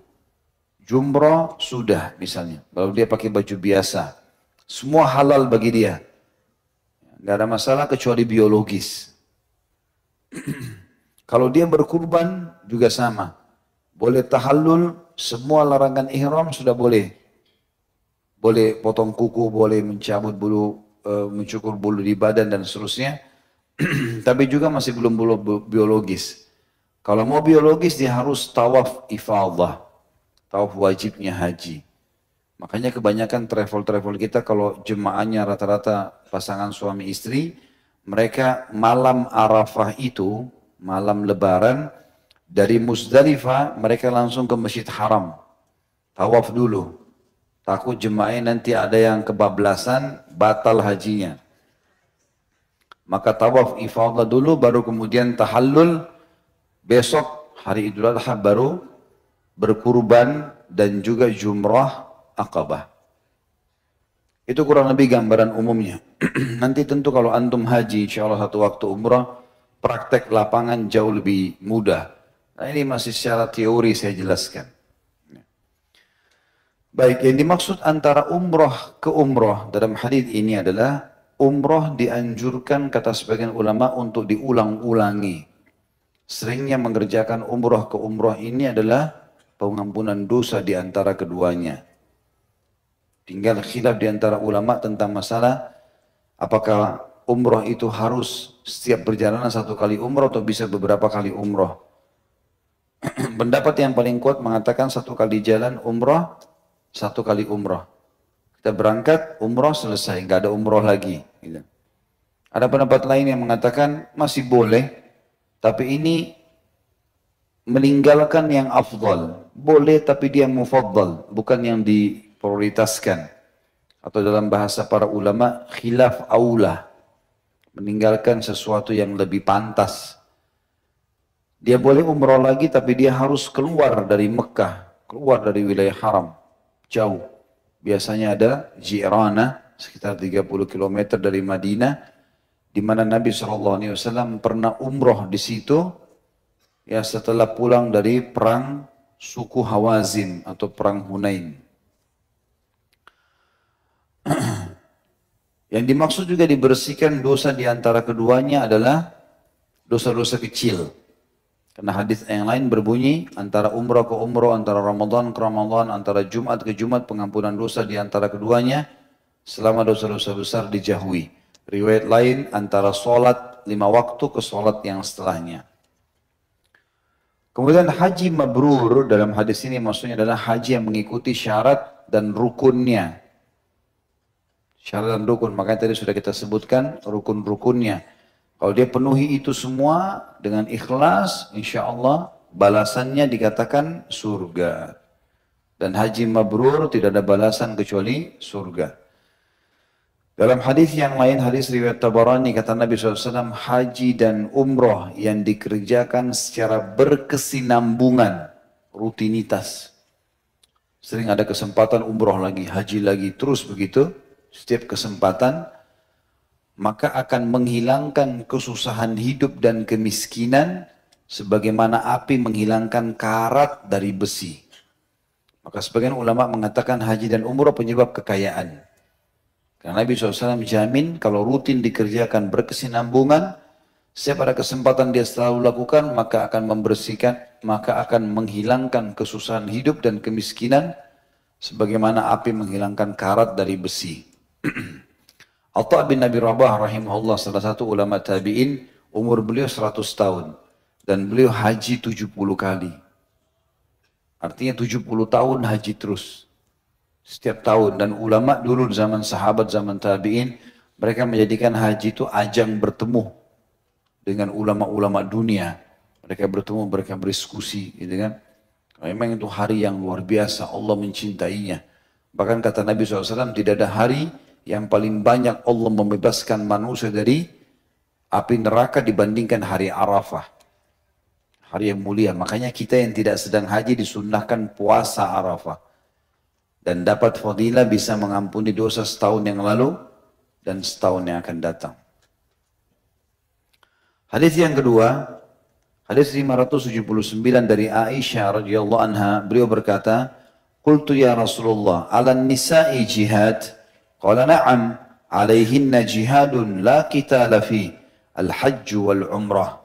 jumrah sudah misalnya, kalau dia pakai baju biasa, semua halal bagi dia, nggak ada masalah kecuali biologis. Kalau dia berkurban juga sama, boleh tahallul, semua larangan ihram sudah boleh. Boleh potong kuku, boleh mencabut bulu, mencukur bulu di badan dan seterusnya. Tapi juga masih belum bulu biologis. Kalau mau biologis dia harus tawaf ifadah, tawaf wajibnya haji. Makanya kebanyakan travel-travel kita kalau jemaahnya rata-rata pasangan suami istri, mereka malam Arafah itu, malam Lebaran, dari Muzdalifah mereka langsung ke Masjid Haram, tawaf dulu. Takut jemaahnya nanti ada yang kebablasan, batal hajinya. Maka tawaf ifadah dulu, baru kemudian tahallul, besok hari Idul Adha baru berkurban dan juga jumrah Aqabah. Itu kurang lebih gambaran umumnya. Nanti tentu kalau antum haji, insya Allah satu waktu umrah, praktek lapangan jauh lebih mudah. Nah ini masih secara teori saya jelaskan. Baik, yang dimaksud antara umrah ke umrah dalam hadis ini adalah umrah dianjurkan kata sebagian ulama untuk diulang-ulangi. Seringnya mengerjakan umrah ke umrah ini adalah pengampunan dosa di antara keduanya. Tinggal khilaf di antara ulama tentang masalah apakah umrah itu harus setiap perjalanan satu kali umrah atau bisa beberapa kali umrah. Pendapat yang paling kuat mengatakan satu kali jalan umrah, satu kali umrah. Kita berangkat, umrah selesai, nggak ada umrah lagi. Gitu. Ada pendapat lain yang mengatakan masih boleh, tapi ini meninggalkan yang afdal. Boleh tapi dia mufaddal, bukan yang diprioritaskan. Atau dalam bahasa para ulama, khilaf aula. Meninggalkan sesuatu yang lebih pantas. Dia boleh umrah lagi tapi dia harus keluar dari Mekah, keluar dari wilayah haram. Jauh. Biasanya ada Ji'rana, sekitar 30 km dari Madinah, di mana Nabi SAW pernah umroh di situ, ya setelah pulang dari perang suku Hawazin atau perang Hunain. Yang dimaksud juga dibersihkan dosa di antara keduanya adalah dosa-dosa kecil. Karena hadis yang lain berbunyi antara umrah ke umrah, antara Ramadan ke Ramadan, antara Jumat ke Jumat pengampunan dosa di antara keduanya selama dosa-dosa besar dijauhi. Riwayat lain antara sholat 5 waktu ke sholat yang setelahnya. Kemudian haji mabrur dalam hadis ini maksudnya adalah haji yang mengikuti syarat dan rukunnya. Syarat dan rukun, makanya tadi sudah kita sebutkan rukun-rukunnya. Kalau dia penuhi itu semua dengan ikhlas, insya Allah balasannya dikatakan surga. Dan haji mabrur tidak ada balasan kecuali surga. Dalam hadis yang lain, hadis riwayat Tabarani, kata Nabi SAW, haji dan umroh yang dikerjakan secara berkesinambungan, rutinitas. Sering ada kesempatan umroh lagi, haji lagi, terus begitu, setiap kesempatan, maka akan menghilangkan kesusahan hidup dan kemiskinan sebagaimana api menghilangkan karat dari besi. Maka sebagian ulama mengatakan haji dan umrah penyebab kekayaan. Karena Nabi SAW jamin kalau rutin dikerjakan berkesinambungan, setiap ada kesempatan dia selalu lakukan, maka akan membersihkan, maka akan menghilangkan kesusahan hidup dan kemiskinan sebagaimana api menghilangkan karat dari besi. Atha bin Abi Rabah rahimahullah, salah satu ulama tabi'in, umur beliau 100 tahun. Dan beliau haji 70 kali. Artinya 70 tahun haji terus. Setiap tahun. Dan ulama dulu zaman sahabat, zaman tabi'in, mereka menjadikan haji itu ajang bertemu dengan ulama-ulama dunia. Mereka bertemu, mereka berdiskusi. Gitu kan? Memang itu hari yang luar biasa. Allah mencintainya. Bahkan kata Nabi SAW, tidak ada hari yang paling banyak Allah membebaskan manusia dari api neraka dibandingkan hari Arafah. Hari yang mulia. Makanya kita yang tidak sedang haji disunnahkan puasa Arafah. Dan dapat fadilah bisa mengampuni dosa setahun yang lalu dan setahun yang akan datang. Hadis yang kedua, hadis 579 dari Aisyah radhiyallahu anha, beliau berkata, "Qultu ya Rasulullah, 'alan nisa'i jihad?" Qala na'am, 'alaihinna jihadun la qitala fi al-hajj wal umrah.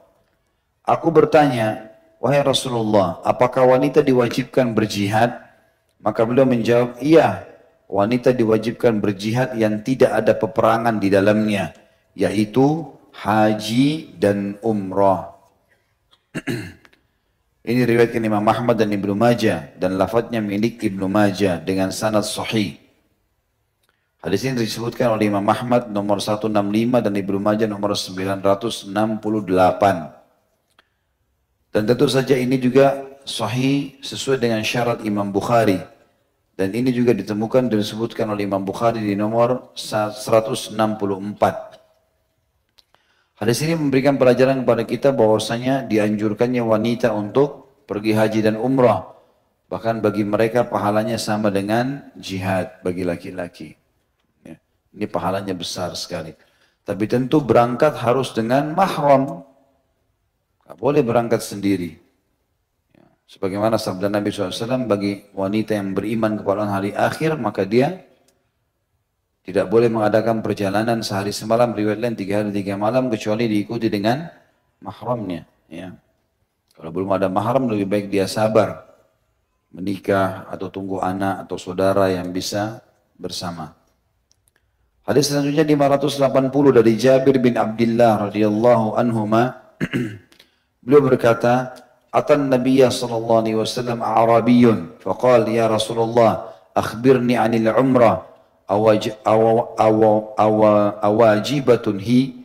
Aku bertanya, wahai Rasulullah, apakah wanita diwajibkan berjihad? Maka beliau menjawab, iya, wanita diwajibkan berjihad yang tidak ada peperangan di dalamnya, yaitu haji dan umrah. Ini riwayatkan Imam Ahmad dan Ibnu Majah dan lafadznya milik Ibnu Majah dengan sanad sahih. Hadis ini disebutkan oleh Imam Ahmad nomor 165 dan Ibnu Majah nomor 968. Dan tentu saja ini juga sahih sesuai dengan syarat Imam Bukhari. Dan ini juga ditemukan dan disebutkan oleh Imam Bukhari di nomor 164. Hadis ini memberikan pelajaran kepada kita bahwasanya dianjurkannya wanita untuk pergi haji dan umrah. Bahkan bagi mereka pahalanya sama dengan jihad bagi laki-laki. Ya, ini pahalanya besar sekali. Tapi tentu berangkat harus dengan mahram. Tidak boleh berangkat sendiri. Ya, sebagaimana sabda Nabi SAW, bagi wanita yang beriman kepada hari akhir, maka dia tidak boleh mengadakan perjalanan sehari semalam, riwayat lain 3 hari 3 malam, kecuali diikuti dengan mahramnya. Ya. Kalau belum ada mahram, lebih baik dia sabar, menikah atau tunggu anak atau saudara yang bisa bersama. Hadis selanjutnya 580 dari Jabir bin Abdullah radhiyallahu anhuma. Beliau berkata, "Atan Nabiya sallallahu alaihi wasallam Arabiyyun, faqala ya Rasulullah, akhbirni 'anil umrah." awajibatun hi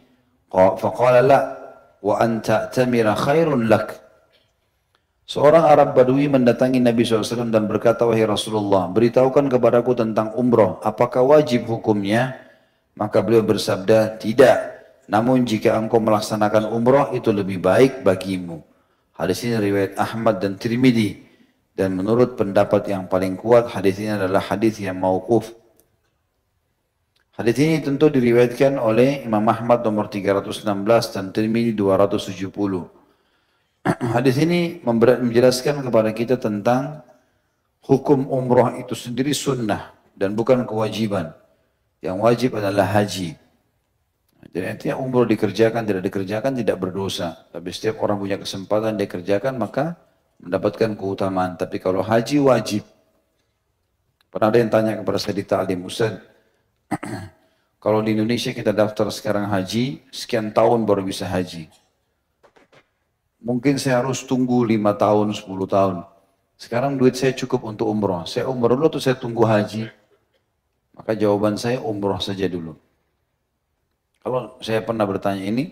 faqala la wa an ta'tamira khairun lak. Seorang Arab Badui mendatangi Nabi SAW dan berkata, wahai Rasulullah, beritahukan kepadaku tentang umrah, apakah wajib hukumnya? Maka beliau bersabda, tidak, namun jika engkau melaksanakan umrah itu lebih baik bagimu. Hadis ini riwayat Ahmad dan Tirmidzi, dan menurut pendapat yang paling kuat hadis ini adalah hadis yang mauquf. Hadis ini tentu diriwayatkan oleh Imam Ahmad nomor 316 dan Tirmidzi 270. Hadis ini menjelaskan kepada kita tentang hukum umrah itu sendiri sunnah dan bukan kewajiban. Yang wajib adalah haji. Jadi artinya umrah dikerjakan, tidak dikerjakan tidak berdosa. Tapi setiap orang punya kesempatan dia kerjakan maka mendapatkan keutamaan. Tapi kalau haji wajib. Pernah ada yang tanya kepada saya di ta'lim, Ustaz, kalau di Indonesia kita daftar sekarang haji, sekian tahun baru bisa haji. Mungkin saya harus tunggu 5 tahun, 10 tahun. Sekarang duit saya cukup untuk umroh. Saya umroh dulu atau saya tunggu haji? Maka jawaban saya umroh saja dulu. Kalau saya pernah bertanya ini,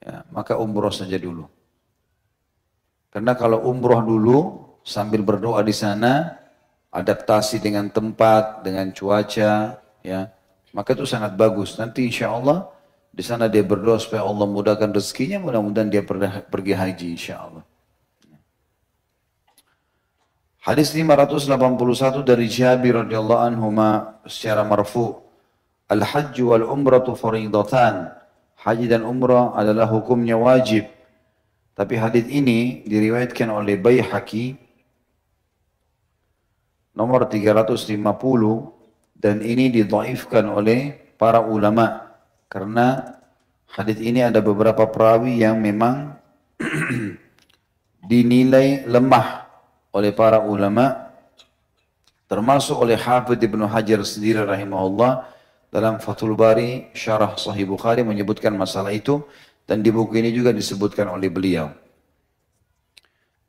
ya, maka umroh saja dulu. Karena kalau umroh dulu, sambil berdoa di sana, adaptasi dengan tempat, dengan cuaca, ya, maka itu sangat bagus. Nanti insya Allah di sana dia berdoa supaya Allah mudahkan rezekinya, mudah-mudahan dia pergi haji insya Allah. Hadis 581 dari Jabir radhiyallahu anhu secara marfu, al-hajj wal umratu faridatan. Haji dan umrah adalah hukumnya wajib. Tapi hadis ini diriwayatkan oleh Baihaqi nomor 350. Dan ini didhaifkan oleh para ulama karena hadis ini ada beberapa perawi yang memang dinilai lemah oleh para ulama, termasuk oleh Hafidz Ibnu Hajar sendiri rahimahullah dalam Fathul Bari Syarah Sahih Bukhari menyebutkan masalah itu, dan di buku ini juga disebutkan oleh beliau.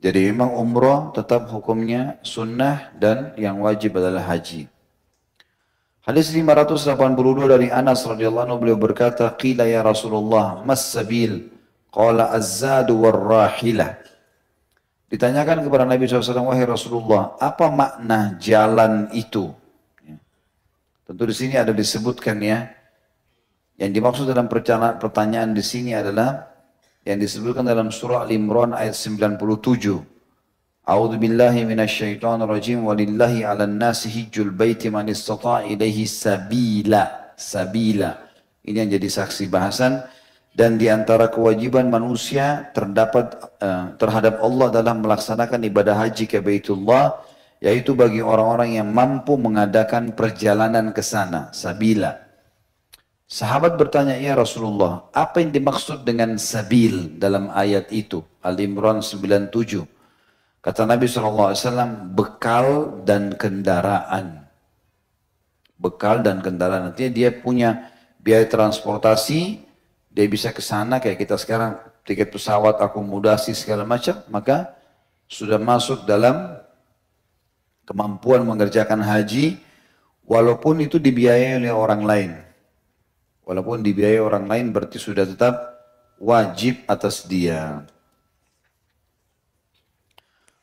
Jadi memang umrah tetap hukumnya sunnah dan yang wajib adalah haji. Hadis 582 dari Anas radhiyallahu anhu, beliau berkata, qila ya Rasulullah, mas sabil? Qala az-zadu war-rahilah. Ditanyakan kepada Nabi SAW, wahai Rasulullah, apa makna jalan itu? Ya. Tentu di sini ada disebutkan ya. Yang dimaksud dalam pertanyaan di sini adalah yang disebutkan dalam surah Al-Imran ayat 97. A'udzu billahi minasyaitonir rajim, walillahi 'alan nasi hijjul baiti man istata'a ilaihi sabila. Sabila. Ini yang jadi saksi bahasan, dan di antara kewajiban manusia terhadap Allah dalam melaksanakan ibadah haji ke Baitullah, yaitu bagi orang-orang yang mampu mengadakan perjalanan ke sana, sabila. Sahabat bertanya, ya Rasulullah, apa yang dimaksud dengan sabil dalam ayat itu? Al-Imran 97. Kata Nabi SAW, bekal dan kendaraan. Bekal dan kendaraan. Artinya dia punya biaya transportasi, dia bisa ke sana kayak kita sekarang, tiket pesawat, akomodasi segala macam, maka sudah masuk dalam kemampuan mengerjakan haji, walaupun itu dibiayai oleh orang lain. Walaupun dibiayai orang lain berarti sudah tetap wajib atas dia.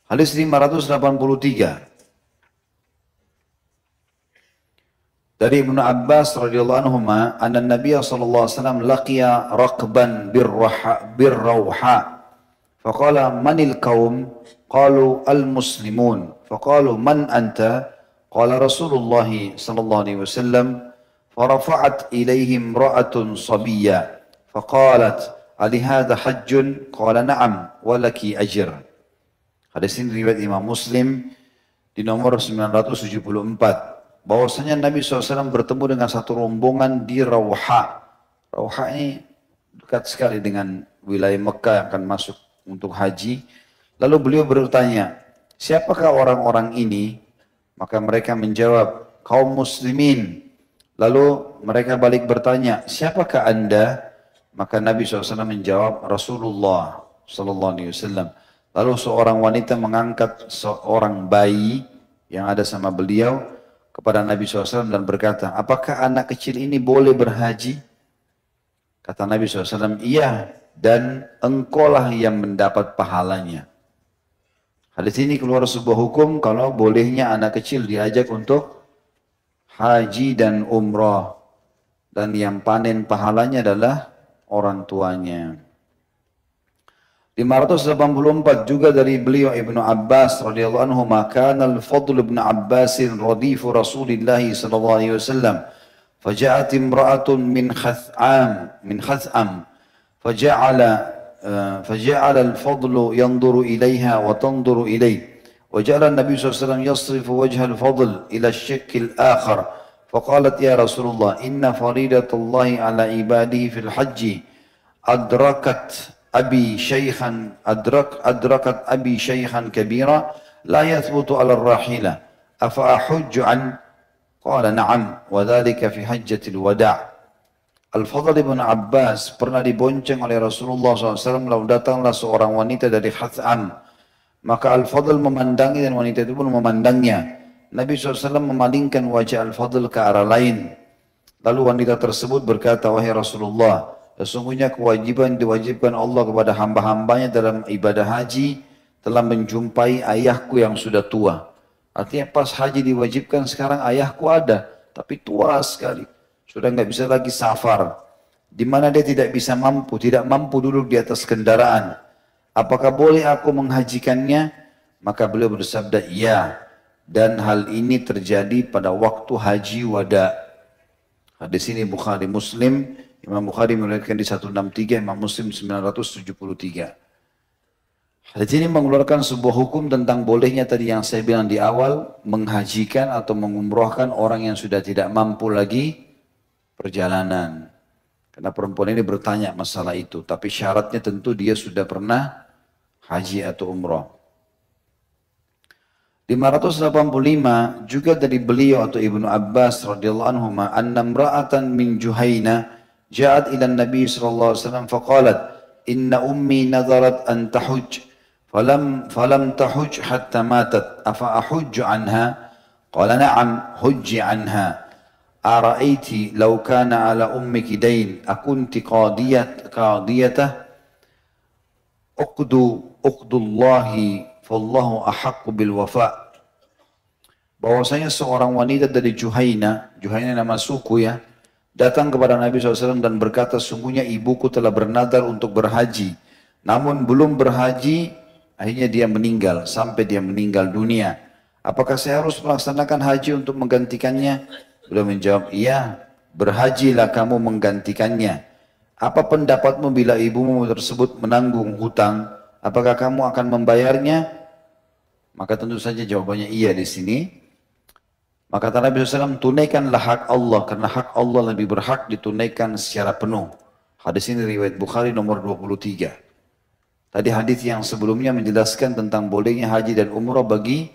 Hadis 583. Dari Ibnu Abbas radhiyallahu anhu, anna Nabiy sallallahu alaihi wasallam laqiya raqban birrawha. Faqala manil qaum? Qalu al-muslimun. Faqalu man anta? Qala Rasulullah sallallahu alaihi wasallam. Farafa'at ilaihim ra'atun sabiyya. Faqalat ali hadha hajjun? Qala na'am walaki ajr. Hadis ini riwayat Imam Muslim di nomor 974. Bahwasanya Nabi SAW bertemu dengan satu rombongan di Rawha. Rawha ini dekat sekali dengan wilayah Mekah yang akan masuk untuk haji. Lalu beliau bertanya, siapakah orang-orang ini? Maka mereka menjawab, kaum muslimin. Lalu mereka balik bertanya, siapakah anda? Maka Nabi SAW menjawab, Rasulullah SAW. Lalu seorang wanita mengangkat seorang bayi yang ada sama beliau kepada Nabi SAW dan berkata, apakah anak kecil ini boleh berhaji? Kata Nabi SAW, iya, dan engkaulah yang mendapat pahalanya. Hadis ini keluar sebuah hukum kalau bolehnya anak kecil diajak untuk haji dan umrah. Dan yang panen pahalanya adalah orang tuanya. 584 juga dari beliau Ibnu Abbas radhiyallahu anhu, maka al-Fadl ibn Abbas radifu Rasulillah sallallahu alaihi wasallam faja'at imra'atun min Khath'am faja'ala al-Fadl yanzuru ilaiha wa tanzuru ilayhi وجعل النبي صلى الله عليه وسلم يصرف وجه الفضل إلى الشق الآخر فقالت يا رسول الله إن فريضة الله على عباده في الحج أدركت أبي شيخا كبيرا لا يثبت على الراحلة أفأحج عنه قال نعم وذلك في حجة الوداع. Al-Fadl ibn Abbas pernah dibonceng oleh Rasulullah SAW, lalu datanglah seorang wanita dari Khath'am. Maka Al-Fadl memandangi dan wanita itu pun memandangnya. Nabi SAW memalingkan wajah Al-Fadl ke arah lain. Lalu wanita tersebut berkata, wahai Rasulullah, sesungguhnya kewajiban diwajibkan Allah kepada hamba-hambanya dalam ibadah haji telah menjumpai ayahku yang sudah tua. Artinya pas haji diwajibkan sekarang ayahku ada, tapi tua sekali. Sudah nggak bisa lagi safar. Di mana dia tidak mampu duduk di atas kendaraan. Apakah boleh aku menghajikannya? Maka beliau bersabda, iya. Dan hal ini terjadi pada waktu haji wada. Hadis ini Bukhari Muslim. Imam Bukhari meriwayatkan di 163, Imam Muslim 973. Hadis ini mengeluarkan sebuah hukum tentang bolehnya tadi yang saya bilang di awal, menghajikan atau mengumrohkan orang yang sudah tidak mampu lagi perjalanan. Karena perempuan ini bertanya masalah itu, tapi syaratnya tentu dia sudah pernah haji atau umroh. 585 juga dari beliau atau Ibnu Abbas radhiyallahu anhu, anna imra'atan min Juhaina جاءت إلى النبي صلى الله عليه وسلم فقالت إن أمي نذرت أن تحج فلم تحج حتى ماتت أفأحج عنها قال نعم حج عنها أرأيت لو كان على أمك دين أكنت قاضيته أقد الله فالله أحق بالوفاء. Bahwasanya seorang wanita dari Juhaina nama suku ya, datang kepada Nabi SAW dan berkata, sungguhnya ibuku telah bernadar untuk berhaji. Namun belum berhaji, akhirnya dia meninggal, sampai dia meninggal dunia. Apakah saya harus melaksanakan haji untuk menggantikannya? Beliau menjawab, iya, berhajilah kamu menggantikannya. Apa pendapatmu bila ibumu tersebut menanggung hutang? Apakah kamu akan membayarnya? Maka tentu saja jawabannya iya di sini. Maka kata Nabi SAW, tunaikanlah hak Allah, karena hak Allah lebih berhak ditunaikan secara penuh. Hadis ini riwayat Bukhari nomor 23. Tadi hadis yang sebelumnya menjelaskan tentang bolehnya haji dan umrah bagi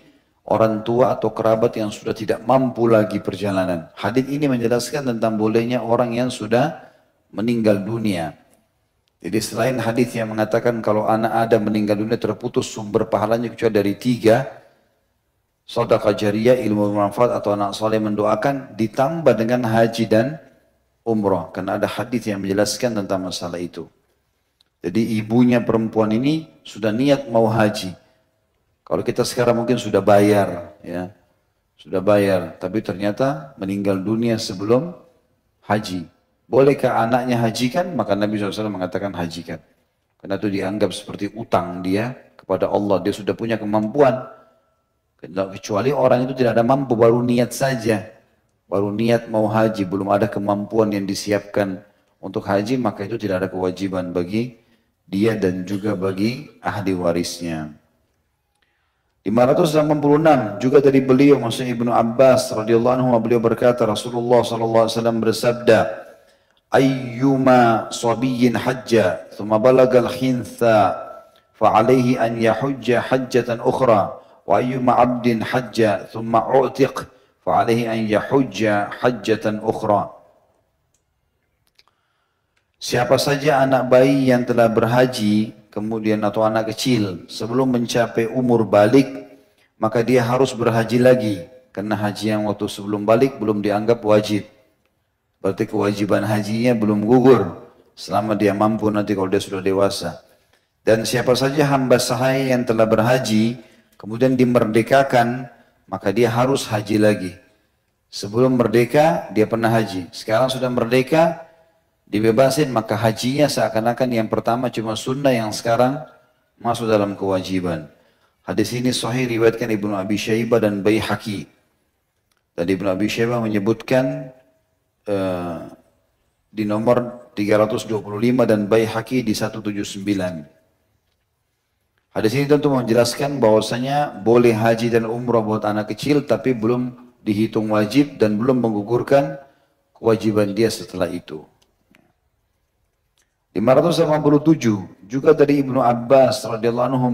orang tua atau kerabat yang sudah tidak mampu lagi perjalanan. Hadis ini menjelaskan tentang bolehnya orang yang sudah meninggal dunia. Jadi selain hadis yang mengatakan kalau anak Adam meninggal dunia terputus sumber pahalanya kecuali dari 3, sedekah jariyah, ilmu bermanfaat atau anak soleh mendoakan, ditambah dengan haji dan umrah. Karena ada hadis yang menjelaskan tentang masalah itu. Jadi ibunya perempuan ini sudah niat mau haji. Kalau kita sekarang mungkin sudah bayar, ya, sudah bayar, tapi ternyata meninggal dunia sebelum haji. Bolehkah anaknya hajikan? Maka Nabi SAW mengatakan hajikan. Karena itu dianggap seperti utang dia kepada Allah. Dia sudah punya kemampuan. Kecuali orang itu tidak ada mampu, baru niat saja. Baru niat mau haji, belum ada kemampuan yang disiapkan untuk haji, maka itu tidak ada kewajiban bagi dia dan juga bagi ahli warisnya. 586 juga dari beliau, maksudnya Ibnu Abbas radhiyallahu anhu, beliau berkata Rasulullah sallallahu alaihi wasallam bersabda, ayyuma sabiyyin hajja thumma balagal khintha fa alaihi an yahujja hajjatan ukhra wa ayyuma 'abdin hajja thumma u'tiq fa alaihi an yahujja hajjatan ukhra. Siapa saja anak bayi yang telah berhaji kemudian atau anak kecil sebelum mencapai umur balik, maka dia harus berhaji lagi, karena haji yang waktu sebelum balik belum dianggap wajib. Berarti kewajiban hajinya belum gugur selama dia mampu nanti kalau dia sudah dewasa. Dan siapa saja hamba sahaya yang telah berhaji kemudian dimerdekakan, maka dia harus haji lagi. Sebelum merdeka dia pernah haji, sekarang sudah merdeka dibebasin, maka hajinya seakan-akan yang pertama cuma sunnah, yang sekarang masuk dalam kewajiban. Hadis ini sahih riwayatkan Ibnu Abi Syaibah dan Baihaqi. Tadi Ibnu Abi Syaibah menyebutkan di nomor 325 dan Baihaqi di 179. Hadis ini tentu menjelaskan bahwasanya boleh haji dan umrah buat anak kecil, tapi belum dihitung wajib dan belum menggugurkan kewajiban dia setelah itu. 587 juga dari Ibnu Abbas radhiyallahu anhu,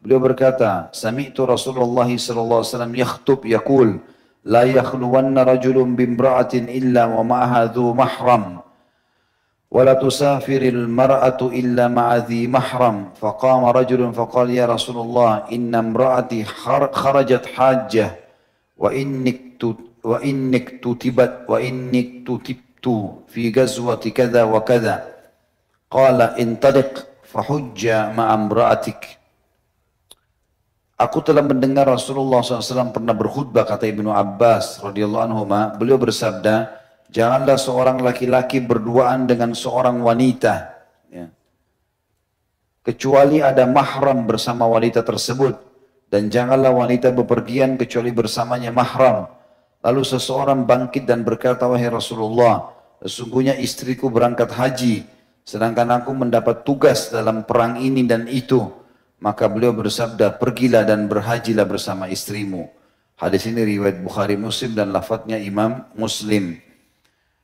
beliau berkata, sami'tu Rasulullah sallallahu alaihi wasallam yakhtub yaqul la yakhluwanna rajulun bimra'atin illa wa ma'aha dhu mahram wa la tusafiril mar'atu illa ma'a dhi mahram. Faqama rajulun faqala ya Rasulullah inna imra'ati kharajat hajjah wa innik tutibtu fi ghazwati kadha wa kadha. Qala intaliq fahujja ma'amra'atik. Aku telah mendengar Rasulullah SAW pernah berkhutbah, kata Ibnu Abbas radhiyallahu anhu, beliau bersabda, janganlah seorang laki-laki berduaan dengan seorang wanita, ya, kecuali ada mahram bersama wanita tersebut, dan janganlah wanita bepergian kecuali bersamanya mahram. Lalu seseorang bangkit dan berkata, wahai Rasulullah, sesungguhnya istriku berangkat haji, sedangkan aku mendapat tugas dalam perang ini dan itu. Maka beliau bersabda, pergilah dan berhajilah bersama istrimu. Hadis ini riwayat Bukhari Muslim dan lafadznya Imam Muslim.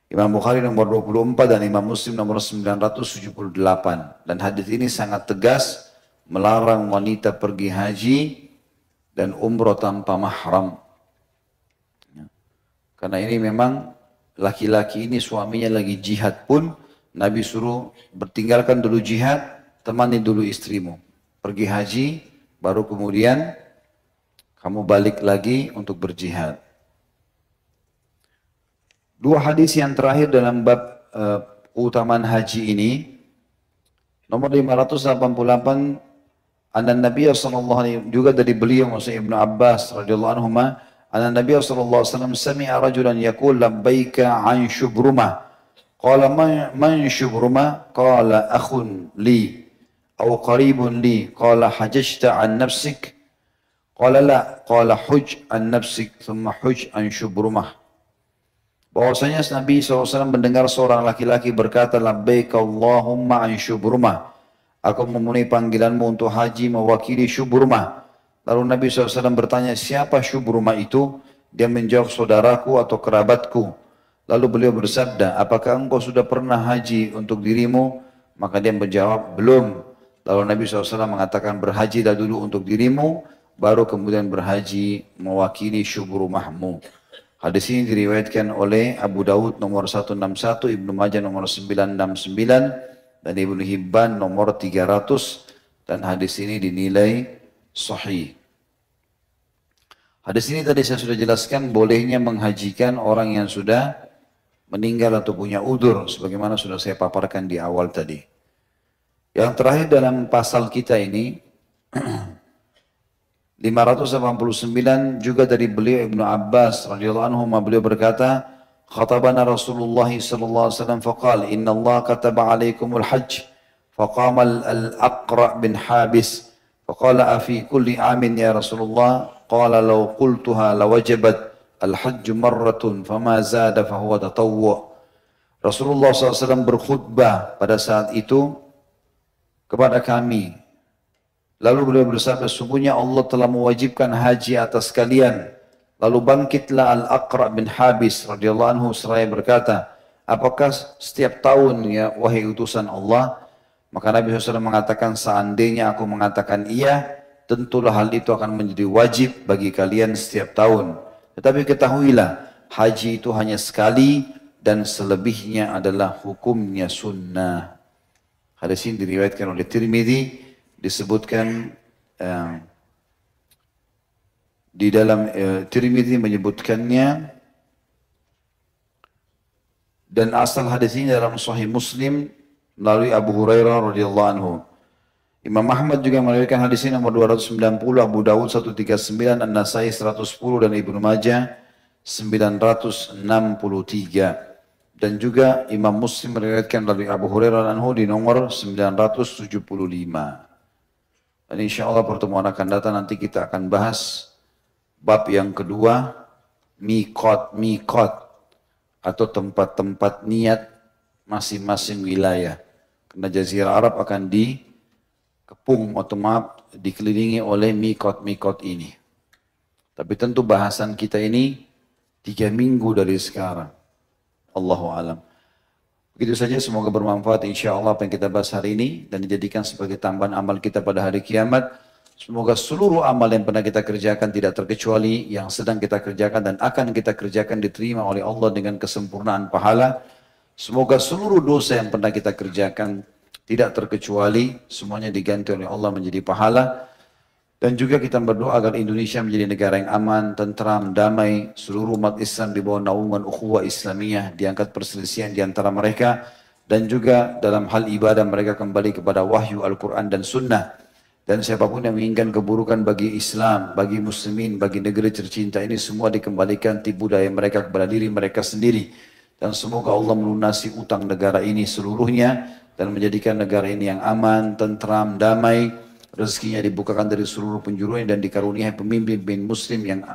Imam Bukhari nomor 24 dan Imam Muslim nomor 978. Dan hadis ini sangat tegas melarang wanita pergi haji dan umroh tanpa mahram. Karena ini memang laki-laki ini suaminya lagi jihad pun Nabi suruh bertinggalkan dulu jihad, temani dulu istrimu. Pergi haji, baru kemudian kamu balik lagi untuk berjihad. Dua hadis yang terakhir dalam bab keutamaan haji ini. Nomor 588, anna Nabi sallallahu alaihi wasallam, juga dari beliau maksudnya Ibnu Abbas radhiyallahu anhu, anna Nabi sallallahu alaihi wasallam sami'a rajulan yaqul labbaika an Shubrumah. Qala man Shubrumah? Qala akhun li aw qaribun li. Qala hajajta an nafsik? Qala la. Qala huj an nafsik thumma huj an Shubrumah. Bahwasanya Nabi SAW mendengar seorang laki-laki berkata, labbaik Allahumma an Shubrumah. Aku memenuhi panggilanmu untuk haji mewakili Shubrumah. Lalu Nabi SAW bertanya, siapa Shubrumah itu? Dia menjawab, saudaraku atau kerabatku. Lalu beliau bersabda, apakah engkau sudah pernah haji untuk dirimu? Maka dia menjawab, belum. Lalu Nabi SAW mengatakan, berhajilah dulu untuk dirimu, baru kemudian berhaji mewakili Shubrumahmu. Hadis ini diriwayatkan oleh Abu Dawud nomor 161, Ibnu Majah nomor 969, dan Ibnu Hibban nomor 300 dan hadis ini dinilai sahih. Hadis ini tadi saya sudah jelaskan bolehnya menghajikan orang yang sudah meninggal atau punya udzur sebagaimana sudah saya paparkan di awal tadi. Yang terakhir dalam pasal kita ini 589 juga dari beliau Ibnu Abbas radhiyallahu anhu, beliau berkata, khatabana Rasulullah sallallahu alaihi wasallam faqala inna Allah kataba alaikumul hajj faqama al-Aqra bin Habis faqala afi kulli amin ya Rasulullah qala law qultuha lawajabat al-hajj marratun fama zada fahuwa tatawwu. Rasulullah SAW berkhutbah pada saat itu kepada kami. Lalu beliau bersabda, sungguhnya Allah telah mewajibkan haji atas kalian. Lalu bangkitlah Al-Aqra bin Habis radhiyallahu anhu seraya berkata, apakah setiap tahun ya wahai utusan Allah? Maka Nabi SAW mengatakan, seandainya aku mengatakan iya, tentulah hal itu akan menjadi wajib bagi kalian setiap tahun. Tetapi ketahuilah, haji itu hanya sekali dan selebihnya adalah hukumnya sunnah. Hadis ini diriwayatkan oleh Tirmidzi, disebutkan di dalam Tirmidzi menyebutkannya, dan asal hadis ini dalam Sahih Muslim melalui Abu Hurairah radhiyallahu anhu. Imam Ahmad juga meriwayatkan hadis ini nomor 290, Abu Dawud 139, An-Nasai 110 dan Ibnu Majah 963. Dan juga Imam Muslim meriwayatkan dari Abu Hurairah anhu di nomor 975. Dan insya Allah pertemuan akan datang nanti kita akan bahas bab yang kedua, mikot atau tempat-tempat niat masing-masing wilayah. Karena Jazirah Arab akan dikepung atau dikelilingi oleh mikot ini. Tapi tentu bahasan kita ini 3 minggu dari sekarang. Allahu alam. Begitu saja, semoga bermanfaat insya Allah apa yang kita bahas hari ini dan dijadikan sebagai tambahan amal kita pada hari kiamat. Semoga seluruh amal yang pernah kita kerjakan tidak terkecuali yang sedang kita kerjakan dan akan kita kerjakan diterima oleh Allah dengan kesempurnaan pahala. Semoga seluruh dosa yang pernah kita kerjakan tidak terkecuali semuanya diganti oleh Allah menjadi pahala. Dan juga kita berdoa agar Indonesia menjadi negara yang aman, tentram, damai, seluruh umat Islam di bawah naungan ukhuwah Islamiyah, diangkat perselisihan di antara mereka, dan juga dalam hal ibadah mereka kembali kepada wahyu Al-Quran dan Sunnah. Dan siapapun yang menginginkan keburukan bagi Islam, bagi muslimin, bagi negeri tercinta ini, semua dikembalikan tipu daya mereka kepada diri mereka sendiri. Dan semoga Allah melunasi utang negara ini seluruhnya, dan menjadikan negara ini yang aman, tentram, damai, rezekinya dibukakan dari seluruh penjurunya dan dikaruniai pemimpin muslim yang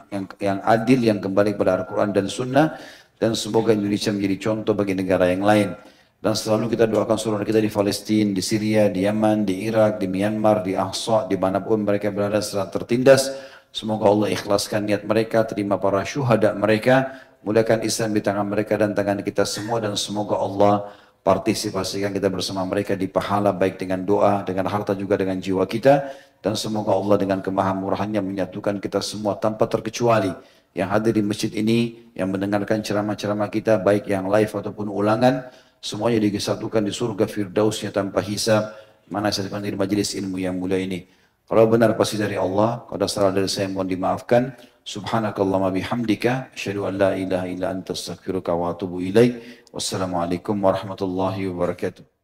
adil, yang kembali kepada Al-Quran dan Sunnah, dan semoga Indonesia menjadi contoh bagi negara yang lain. Dan selalu kita doakan saudara kita di Palestina, di Syria, di Yaman, di Irak, di Myanmar, di Ahsa, dimanapun mereka berada secara tertindas. Semoga Allah ikhlaskan niat mereka, terima para syuhada mereka, mulakan Islam di tangan mereka dan tangan kita semua, dan semoga Allah partisipasikan kita bersama mereka di pahala, baik dengan doa, dengan harta, juga dengan jiwa kita. Dan semoga Allah dengan kemahamurahannya menyatukan kita semua tanpa terkecuali yang hadir di masjid ini, yang mendengarkan ceramah-ceramah kita, baik yang live ataupun ulangan, semuanya disatukan di surga firdausnya tanpa hisab, mana saya di majelis ilmu yang mulia ini. Kalau benar pasti dari Allah, kalau salah dari saya mohon dimaafkan. Subhanakallahumma bihamdika, asyhadu an la ilaha illa anta astaghfiruka wa atubu ilaik. Wassalamualaikum warahmatullahi wabarakatuh.